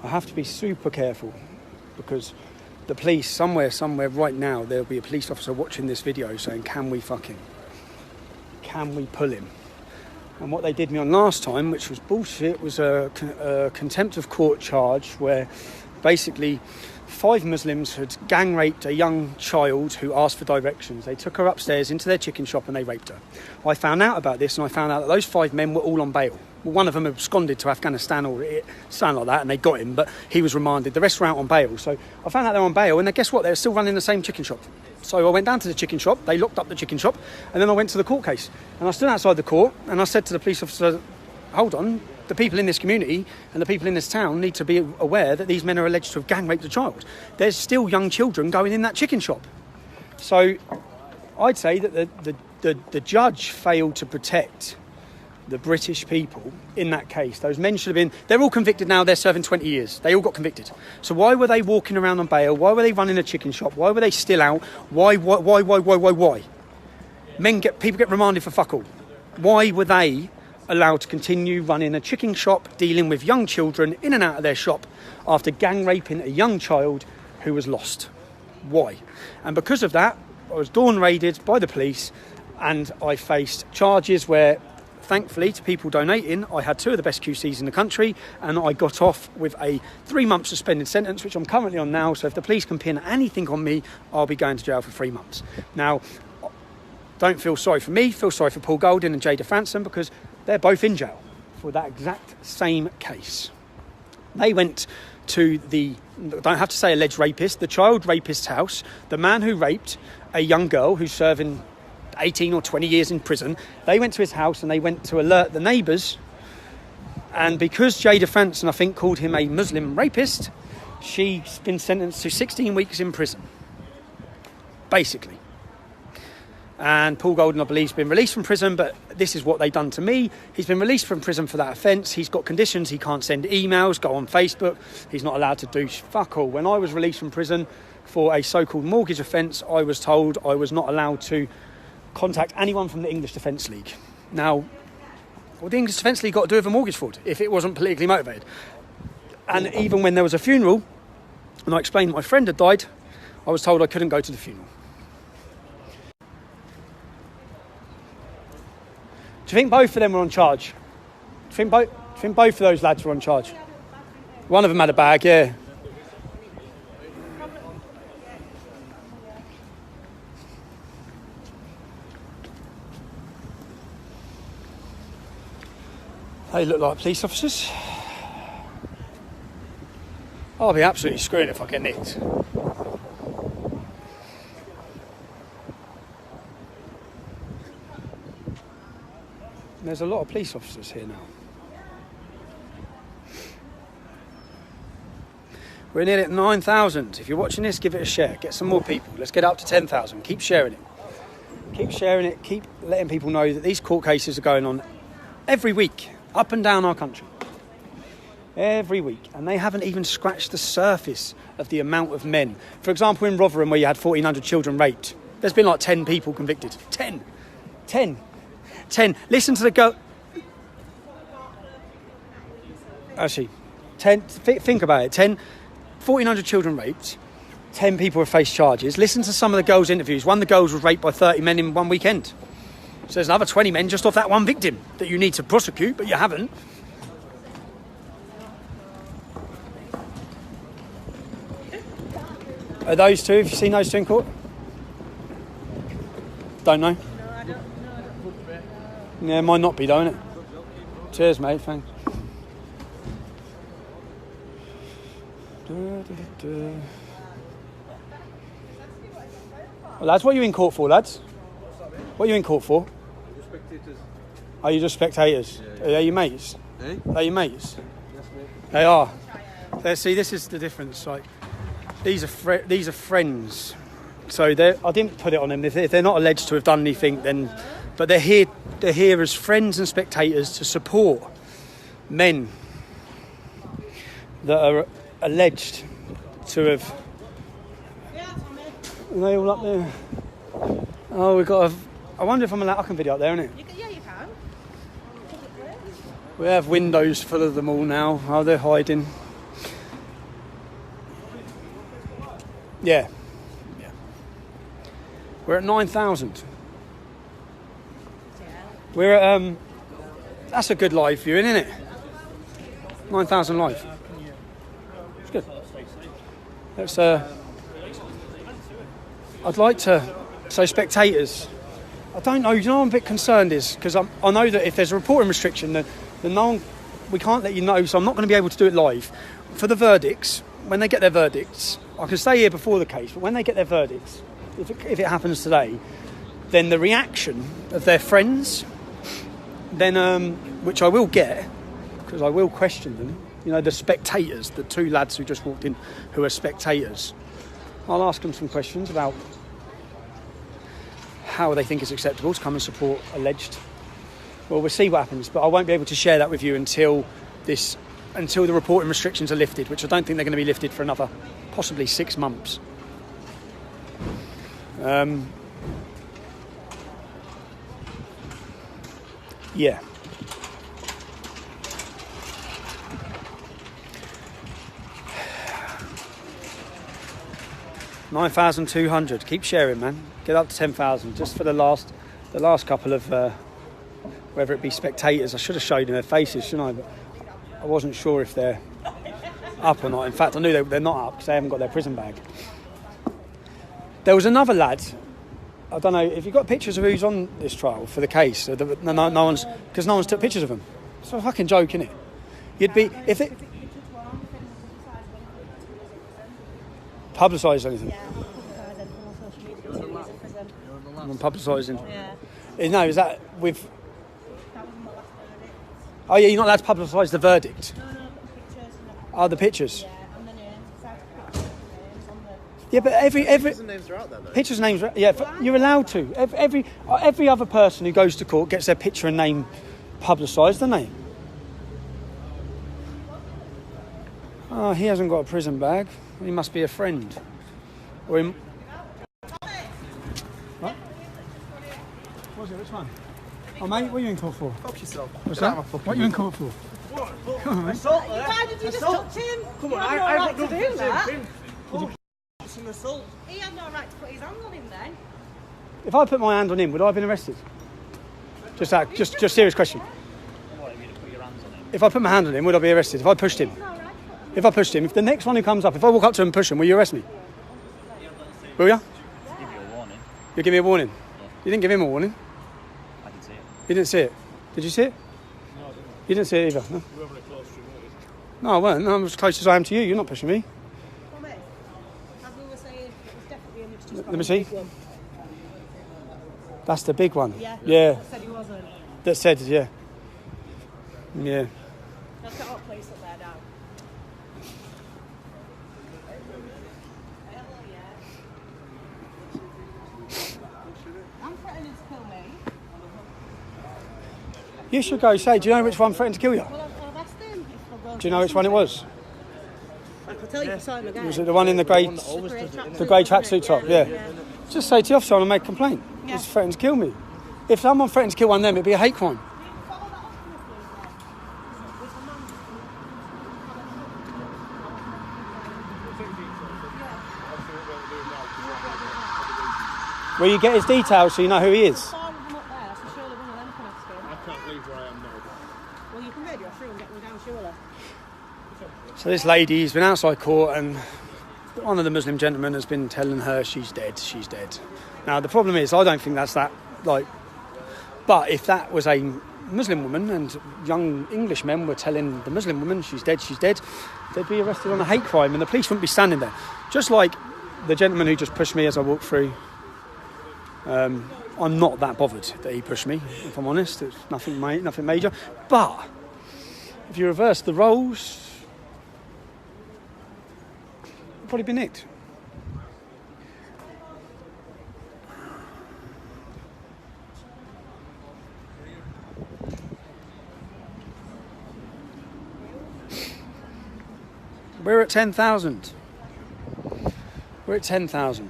I have to be super careful because the police, somewhere right now, there'll be a police officer watching this video saying, can we fuck him? Can we pull him? And what they did me on last time, which was bullshit, was a contempt of court charge where basically 5 Muslims had gang raped a young child who asked for directions. They took her upstairs into their chicken shop and they raped her. I found out about this and I found out that those 5 men were all on bail. Well, one of them absconded to Afghanistan or something like that and they got him, but he was remanded. The rest were out on bail. So I found out they're on bail and then guess what? They're still running the same chicken shop. So I went down to the chicken shop, they locked up the chicken shop, and then I went to the court case. And I stood outside the court and I said to the police officer, hold on, the people in this community and the people in this town need to be aware that these men are alleged to have gang raped a child. There's still young children going in that chicken shop. So I'd say that the judge failed to protect the British people in that case. Those men should have been... They're all convicted now, they're serving 20 years. They all got convicted. So why were they walking around on bail? Why were they running a chicken shop? Why were they still out? Why? People get remanded for fuck all. Why were they allowed to continue running a chicken shop, dealing with young children in and out of their shop after gang raping a young child who was lost? Why? And because of that, I was dawn raided by the police and I faced charges where, thankfully, to people donating, I had 2 of the best QCs in the country and I got off with a 3-month suspended sentence, which I'm currently on now. So if the police can pin anything on me, I'll be going to jail for 3 months. Now, don't feel sorry for me, feel sorry for Paul Golding and Jayda Fransen because they're both in jail for that exact same case. They went to the, don't have to say alleged rapist, the child rapist's house, the man who raped a young girl who's serving 18 or 20 years in prison. They went to his house and they went to alert the neighbours. And because Jayda Fransen, I think, called him a Muslim rapist, she's been sentenced to 16 weeks in prison. Basically. And Paul Golding, I believe, has been released from prison, but this is what they've done to me. He's been released from prison for that offence. He's got conditions. He can't send emails, go on Facebook. He's not allowed to do fuck all. When I was released from prison for a so-called mortgage offence, I was told I was not allowed to contact anyone from the English Defence League. Now, what the English Defence League got to do with a mortgage fraud if it wasn't politically motivated? And even when there was a funeral, and I explained that my friend had died, I was told I couldn't go to the funeral. Do you think both of them were on charge? Do you think both of those lads were on charge? One of them had a bag, yeah. They look like police officers. I'll be absolutely screwed if I get nicked. There's a lot of police officers here now. We're nearly at 9,000. If you're watching this, give it a share. Get some more people. Let's get up to 10,000. Keep sharing it. Keep sharing it. Keep letting people know that these court cases are going on every week, up and down our country. Every week. And they haven't even scratched the surface of the amount of men. For example, in Rotherham, where you had 1,400 children raped, there's been like 10 people convicted. 10. Listen to the go. Actually, 10. Think about it. 1,400 children raped. 10 people have faced charges. Listen to some of the girls' interviews. One of the girls was raped by 30 men in one weekend. So there's another 20 men just off that one victim that you need to prosecute, but you haven't. Are those two? Have you seen those two in court? Don't know. Yeah, it might not be, don't it? Cheers, mate. Thanks. Well, lads, what are you in court for, lads? What are you in court for? Spectators. Are you just spectators? Yeah. Are they your mates? Eh? Are you mates? Yes, mate. They are. See, this is the difference. Like, these are friends. So I didn't put it on them. If they're not alleged to have done anything, then, but they're here as friends and spectators to support men that are alleged to have. Are they all up there? Oh, we've got. I wonder if I'm allowed. I can video up there, innit? Yeah, you can. We have windows full of them all now. Oh, they're hiding. Yeah. We're at 9,000. We're at, that's a good live viewing, isn't it? 9,000 live. It's good. Let's, I'd like to, so spectators, I don't know, you know what I'm a bit concerned is, because I know that if there's a reporting restriction, then no one, we can't let you know, so I'm not going to be able to do it live. For the verdicts, when they get their verdicts, I can stay here before the case, but when they get their verdicts, if it happens today, then the reaction of their friends, then which I will get, because I will question them, you know, the spectators, the two lads who just walked in who are spectators, I'll ask them some questions about how they think it's acceptable to come and support alleged. Well, we'll see what happens, but I won't be able to share that with you until the reporting restrictions are lifted, which I don't think they're going to be lifted for another possibly 6 months. Yeah. $9,200. Keep sharing, man. Get up to 10,000 just for the last couple of whether it be spectators. I should have showed them their faces, shouldn't I? But I wasn't sure if they're up or not. In fact, I knew they're not up because they haven't got their prison bag. There was another lad. I don't know if you've got pictures of who's on this trial for the case. No one's took pictures of them. It's a fucking joke, isn't it? You'd be if it publicise anything. I'm publicising. Yeah. No, is that with? Oh yeah, you're not allowed to publicise the verdict. No, the pictures. Oh, the pictures. Yeah, and the names. Yeah, but every Pictures and names are out there, though. pictures and names. Yeah, you're allowed to. Every other person who goes to court gets their picture and name publicised, don't they? Oh, he hasn't got a prison bag. He must be a friend. Or him. What? What's it? Which one? Oh, mate, what are you in court for? Help yourself. What's that? What are you in court for? Come on, mate. Why did you just touch him? Come on, I had no right to do that. It's an assault. He had no right to put his hand on him then. If I put my hand on him, would I have been arrested? Just serious question. If I put my hand on him, would I be arrested? If I pushed him? If the next one who comes up, if I walk up to him and push him, will you arrest me? Will you? Give you a warning. You'll give me a warning? Yeah. You didn't give him a warning? I didn't see it. You didn't see it? Did you see it? No, I didn't. You didn't see it either, no? You were very close to me. No, I weren't. I'm as close as I am to you. You're not pushing me. Come in. As we were saying, it was definitely a mixture. Let me see. That's the big one. Yeah. Yeah. Said he wasn't. That said, yeah. Yeah. That's the hot place up there now. I'm threatening to kill me. You should go say, do you know which one threatened to kill you? Well, I've asked him if I'm going Do you know which one it was? I can tell you if I saw him again. Was it the one in the grey tracksuit top? Yeah. Just say to the officer, I'll make a complaint. Yeah. He's threatened to kill me. If someone threatened to kill one of them, it'd be a hate crime. Will you get his details so you know who he is? I can't believe where I am now. Well, you can radio through and get me down, surely. So this lady's been outside court and one of the Muslim gentlemen has been telling her she's dead, she's dead. Now the problem is, I don't think that's that, but if that was a Muslim woman and young English men were telling the Muslim woman she's dead, they'd be arrested on a hate crime and the police wouldn't be standing there. Just like the gentleman who just pushed me as I walked through. I'm not that bothered that he pushed me, if I'm honest. It's nothing major. But if you reverse the roles, you'll probably be nicked. We're at 10,000. We're at 10,000.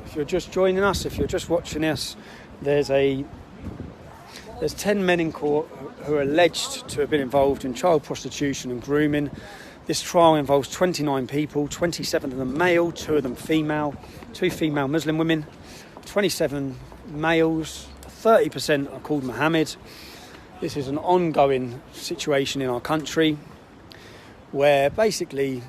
If you're just joining us, if you're just watching us, there's 10 men in court who are alleged to have been involved in child prostitution and grooming. This trial involves 29 people, 27 of them male, 2 of them female, 2 female Muslim women, 27 males, 30% are called Mohammed. This is an ongoing situation in our country where basically,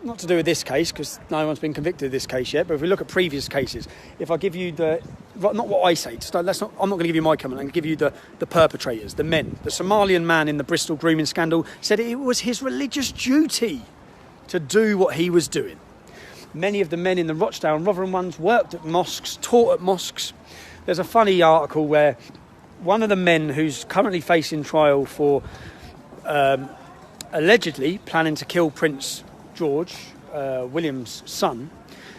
not to do with this case because no one's been convicted of this case yet, but if we look at previous cases, if I give you not what I say, I'm not going to give you my comment, I'm going to give you the perpetrators, the men. The Somalian man in the Bristol grooming scandal said it was his religious duty to do what he was doing. Many of the men in the Rochdale and Rotherham ones worked at mosques, taught at mosques. There's a funny article where one of the men who's currently facing trial for allegedly planning to kill Prince George, William's son.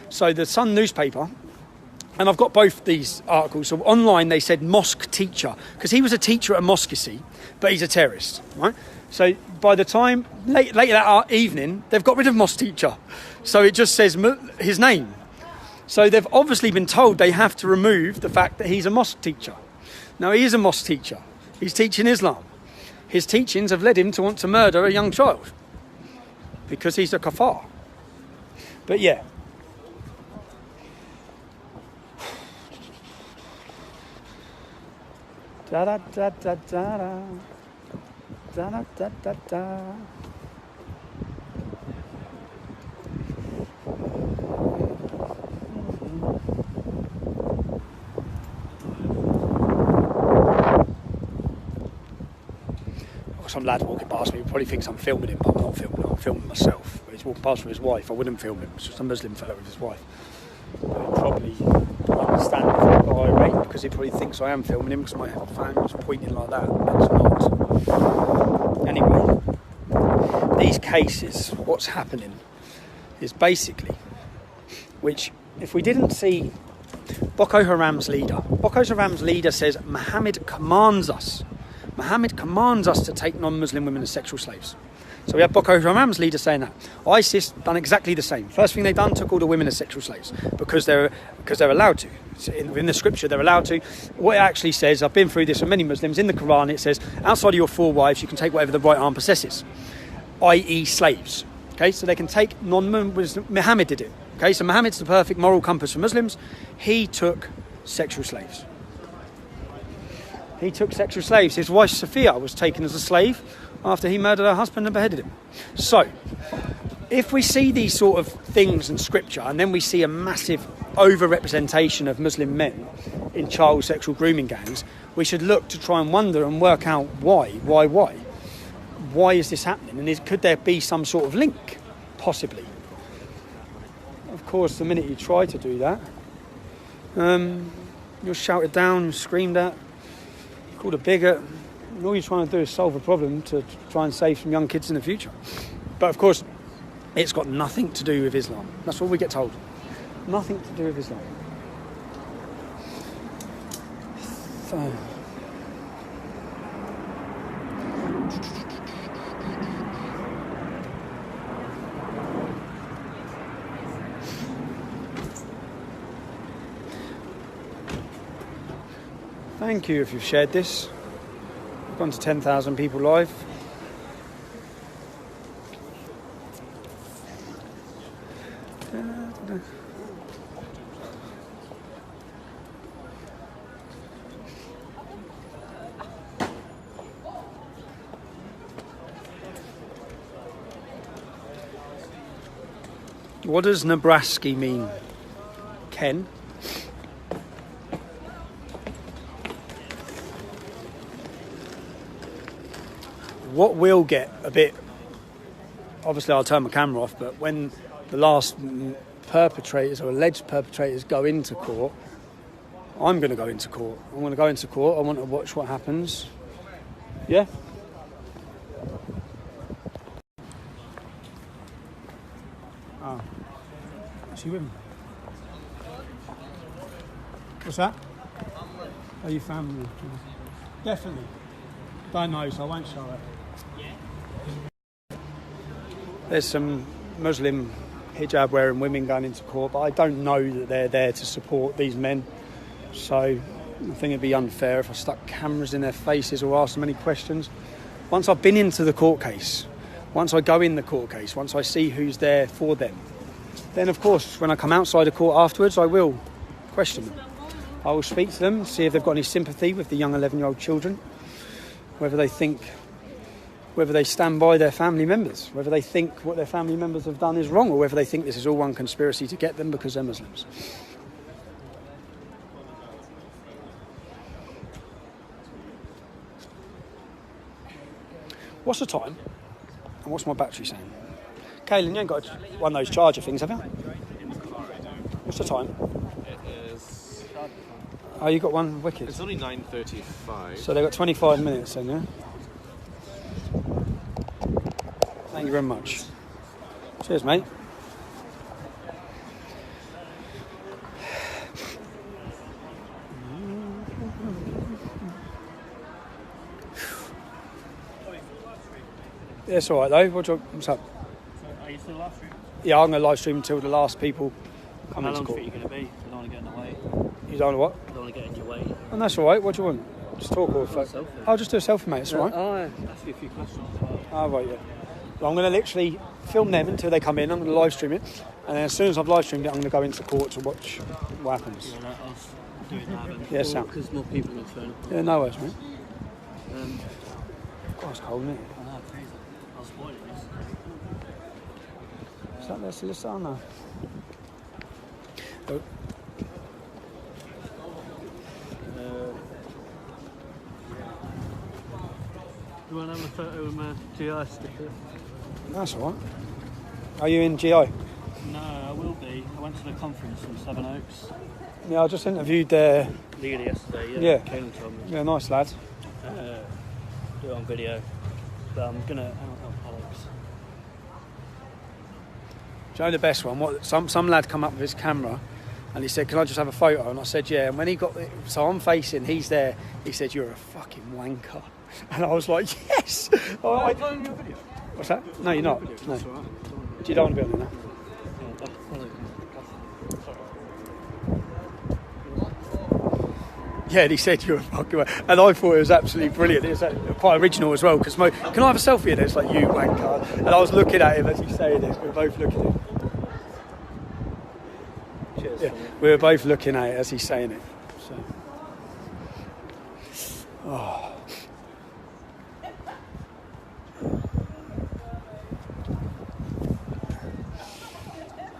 So the Sun newspaper, and I've got both these articles. So online they said mosque teacher, because he was a teacher at a mosque, you see, but he's a terrorist, right? So by the time, late that evening, they've got rid of mosque teacher. So it just says his name. So they've obviously been told they have to remove the fact that he's a mosque teacher. Now he is a mosque teacher. He's teaching Islam. His teachings have led him to want to murder a young child. Because he's a kafar. But yeah. Da da da da da da. Da da da da da. Some lad walking past me probably thinks I'm filming him, but I'm not filming him, I'm filming myself. But he's walking past with his wife, I wouldn't film him, it's just a Muslim fellow with his wife. But he'll probably understand if I'm irate because he probably thinks I am filming him because my phone was pointing like that, it's not. Anyway, these cases, what's happening is basically, which if we didn't see Boko Haram's leader says Muhammad commands us to take non-Muslim women as sexual slaves. So we have Boko Haram's leader saying that. ISIS done exactly the same. First thing they've done, took all the women as sexual slaves because they're allowed to. In the scripture, they're allowed to. What it actually says, I've been through this with many Muslims, in the Quran it says, outside of your 4 wives, you can take whatever the right arm possesses, i.e. slaves. Okay, so they can take non-Muslim. Muhammad did it. Okay, so Muhammad's the perfect moral compass for Muslims. He took sexual slaves. He took sexual slaves. His wife Sophia was taken as a slave after he murdered her husband and beheaded him. So, if we see these sort of things in scripture and then we see a massive over-representation of Muslim men in child sexual grooming gangs, we should look to try and wonder and work out why. why is this happening, and could there be some sort of link, possibly. Of course, the minute you try to do that, you're shouted down, screamed at, called a bigot, and all you're trying to do is solve a problem to try and save some young kids in the future. But of course, it's got nothing to do with Islam. That's what we get told. Nothing to do with Islam. So... Thank you if you've shared this. We've gone to 10,000 people live. What does Nebraska mean, Ken? What will get a bit... Obviously, I'll turn my camera off, but when the last perpetrators or alleged perpetrators go into court, I'm going to go into court. I'm going to go into court. I want to watch what happens. Yeah? Oh. Is she with me? What's that? Are you family? Definitely. Don't know, so I won't show her. There's some Muslim hijab wearing women going into court, but I don't know that they're there to support these men. So I think it'd be unfair if I stuck cameras in their faces or asked them any questions. Once I've been into the court case, once I go in the court case, once I see who's there for them, then of course when I come outside the court afterwards, I will question them. I will speak to them, see if they've got any sympathy with the young 11-year-old children, whether they stand by their family members, whether they think what their family members have done is wrong, or whether they think this is all one conspiracy to get them because they're Muslims. What's the time? And what's my battery saying? Kaylin, you ain't got one of those charger things, have you? What's the time? It is... Oh, you got one wicked. It's only 9:35. So they've got 25 minutes then, yeah? Thank you very much. Cheers, mate. Yeah, it's all right though. What's up? So, are you still live streaming? Yeah, I'm going to live stream until the last people come How into long court. are you going to be? I don't want to get in the way. You don't want what? I don't want to get in your way. And that's all right. What do you want? Just talk or Selfie. I'll just do a selfie, mate. It's all right. I'll ask you a few questions as well. Oh, right, yeah. Well, I'm going to literally film them until they come in. I'm going to live stream it. And then as soon as I've live streamed it, I'm going to go into court to watch what happens. Yeah, let us do it now then. Yeah, sound. Because more people will turn up. Yeah, no worries, mate. Of God, it's cold, isn't it? I know, crazy. I was spoiling this. Is that their solicitor? Oh, no. Oh. Do you want to have a photo with my GI sticker? That's all right. Are you in GI? No, I will be. I went to the conference in Seven Oaks. Yeah, I just interviewed their... Leader yesterday, Yeah. Caelan told me. Yeah, nice lad. Do it on video. But I'm going to... I don't know Alex. Do you know the best one? Some lad come up with his camera and he said, can I just have a photo? And I said, yeah. And when he got... So I'm facing, he's there. He said, you're a fucking wanker. And I was like, yes! I'm on your video. What's that? No, you're not. No. You don't want to be on there now? Yeah, and he said you're a fucking wanker. And I thought it was absolutely brilliant. It was quite original as well. Because can I have a selfie? And it's like, you wanker. And I was looking at him as he's saying this. We were both looking at him. Cheers. Yeah, we were both looking at it as he's saying it. So. Oh.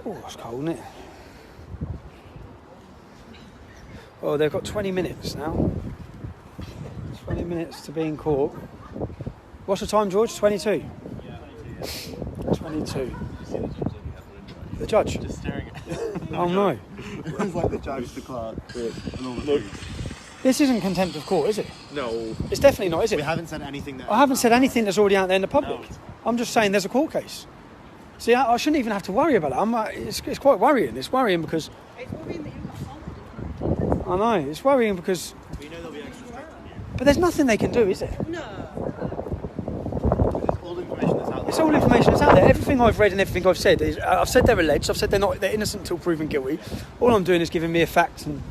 Oh, it's cold, isn't it? Oh, they've got 20 minutes now. 20 minutes to be in court. What's the time, George? 22? 22. The judge? Just staring at Oh no. It's like the judge, the clerk, and all the Look. This isn't contempt of court, is it? No. It's definitely not, is it? We haven't said anything that... I haven't said anything that's already out there in the public. No. I'm just saying there's a court case. See, I shouldn't even have to worry about it. It's quite worrying. It's worrying because... It's worrying that you've got assaulted. I know, it's worrying because... We know there'll be extra strict on you. But there's nothing they can do, is there? No. It's all information that's out there. It's all information that's out there. Everything I've read and everything I've said is... I've said they're alleged. I've said they're innocent until proven guilty. All I'm doing is giving me a fact and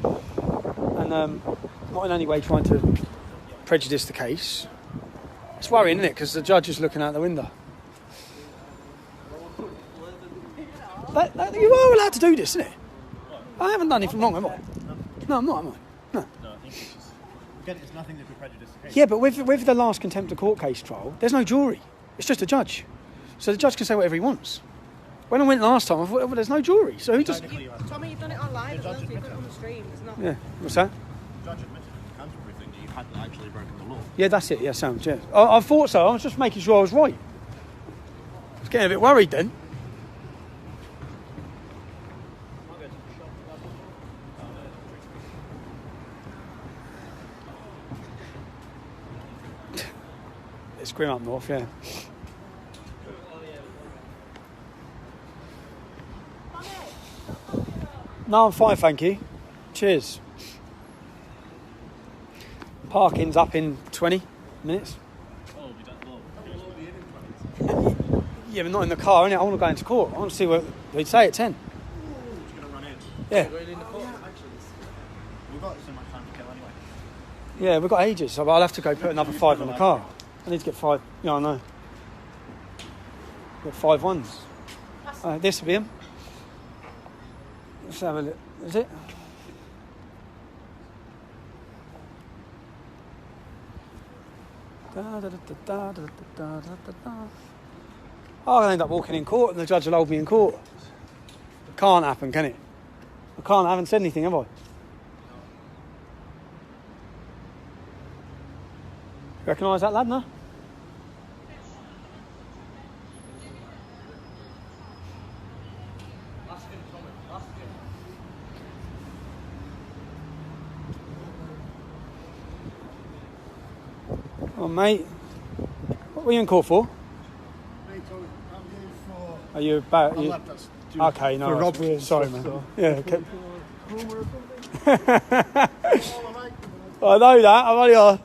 not in any way trying to prejudice the case. It's worrying, isn't it? Because the judge is looking out the window. You are allowed to do this, isn't it? I haven't done anything wrong, am I? No, I'm not, am I? No. No, I think it's just... Again, it's nothing that could prejudice the case. Yeah, but with the last contempt of court case trial, there's no jury. It's just a judge. So the judge can say whatever he wants. When I went last time, I thought, well, there's no jury. So who does... Tommy, you've done it online as well, so you've done it on the stream. It's not... Yeah, what's that? The judge admitted in the counter briefing that you hadn't actually broken the law. Yeah, that's it. Yeah, sounds, yeah. I thought so. I was just making sure I was right. I was getting a bit worried then. It's grim up north, yeah. No, I'm fine, thank you. Cheers. Parking's up in 20 minutes. Oh, we don't know. Yeah, but not in the car, innit? I want to go into court. I want to see what they'd say at 10. Just going to run in. Yeah. We've got so much time to kill anyway. Yeah, we've got ages, so I'll have to go put another 5 in the car. I need to get 5. Yeah, I know. Got 5 ones. This will be them. Let's have a look. Is it? I'll end up walking in court and the judge will hold me in court. Can't happen, can it? I haven't said anything, have I? Recognise that lad, no? Oh, mate. What were you in court for? Are you about... You... Okay, no. For robbery. Sorry, man. Yeah, okay. I know that. I'm only...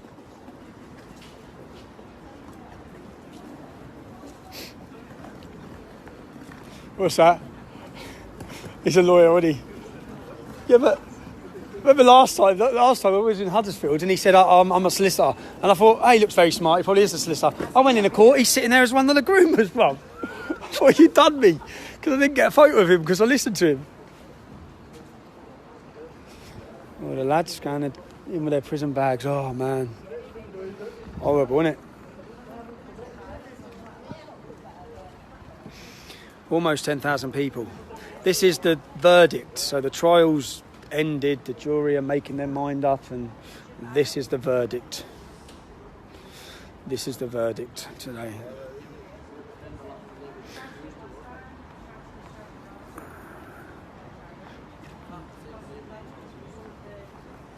What's that? He's a lawyer, isn't he? Yeah, but remember last time I was in Huddersfield and he said, I'm a solicitor. And I thought, hey, he looks very smart, he probably is a solicitor. I went in the court, he's sitting there as one of the groomers, bro. I thought, you'd done me. Because I didn't get a photo of him because I listened to him. Oh, the lads going in with their prison bags. Oh, man. Horrible, isn't it? Almost 10,000 people. This is the verdict. So the trial's ended, the jury are making their mind up, and this is the verdict. This is the verdict today.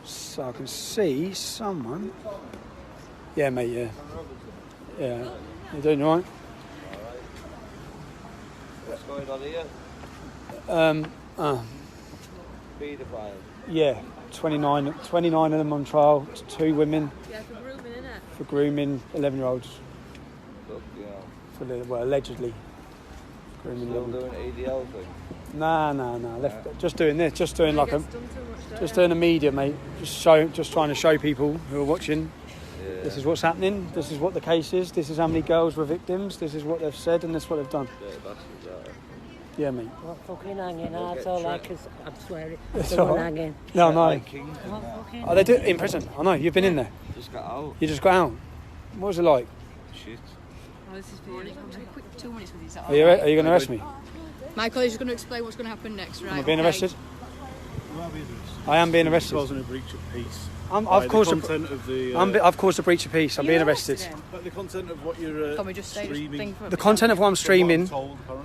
So I can see someone. Yeah, mate, yeah. Yeah. You doing all right? What's going on here? Pedofile. Yeah, 29 of them on trial, 2 women. Yeah, for grooming, innit? For grooming 11-year-olds. Look, yeah. For well, allegedly. Grooming Still doing ADL thing? Nah. Just doing this, just doing like just doing a media, mate. Just trying to show people who are watching. Yeah. This is what's happening. This is what the case is. This is how many girls were victims. This is what they've said, and this is what they've done. Yeah, mate. What fucking hanging? That's all I can... I'm swearing. It's The all one right. hanging. No, no. What fucking... Oh, they do it in prison. I know. You've been in there. Just got out. You just got out. What was it like? Shit. Oh, this is for you. Quick 2 minutes with you. Are you going to arrest me? Michael is going to explain what's going to happen next, right? Am I being arrested? I am being arrested. Causing a breach of peace. I've caused I've caused a breach of peace. I'm being arrested. But the content of what you're Can we just say streaming. The content of what I'm streaming,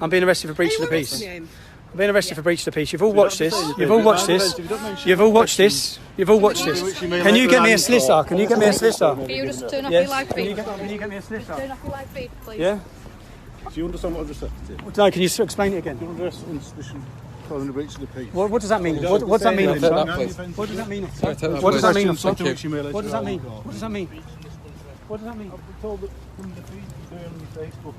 I'm being arrested for breach of the peace. I'm being arrested for breach of the peace. You've all watched this. You've all watched this. You've all watched this. You've all watched this. Can you get me a solicitor? Can you get me a solicitor? Can you just turn off Yes. your live feed? Can you get me a solicitor? Turn off your live feed, please. Yeah? Do you understand what I've just said to you? No, can you explain it again? Do you understand on suspicion causing a breach of the peace? What does that mean? What does that mean, officer? What does that mean, officer? What does that mean, officer? What does that mean? What does that mean? What does that mean? I've been told that from the feed you're doing on your Facebook.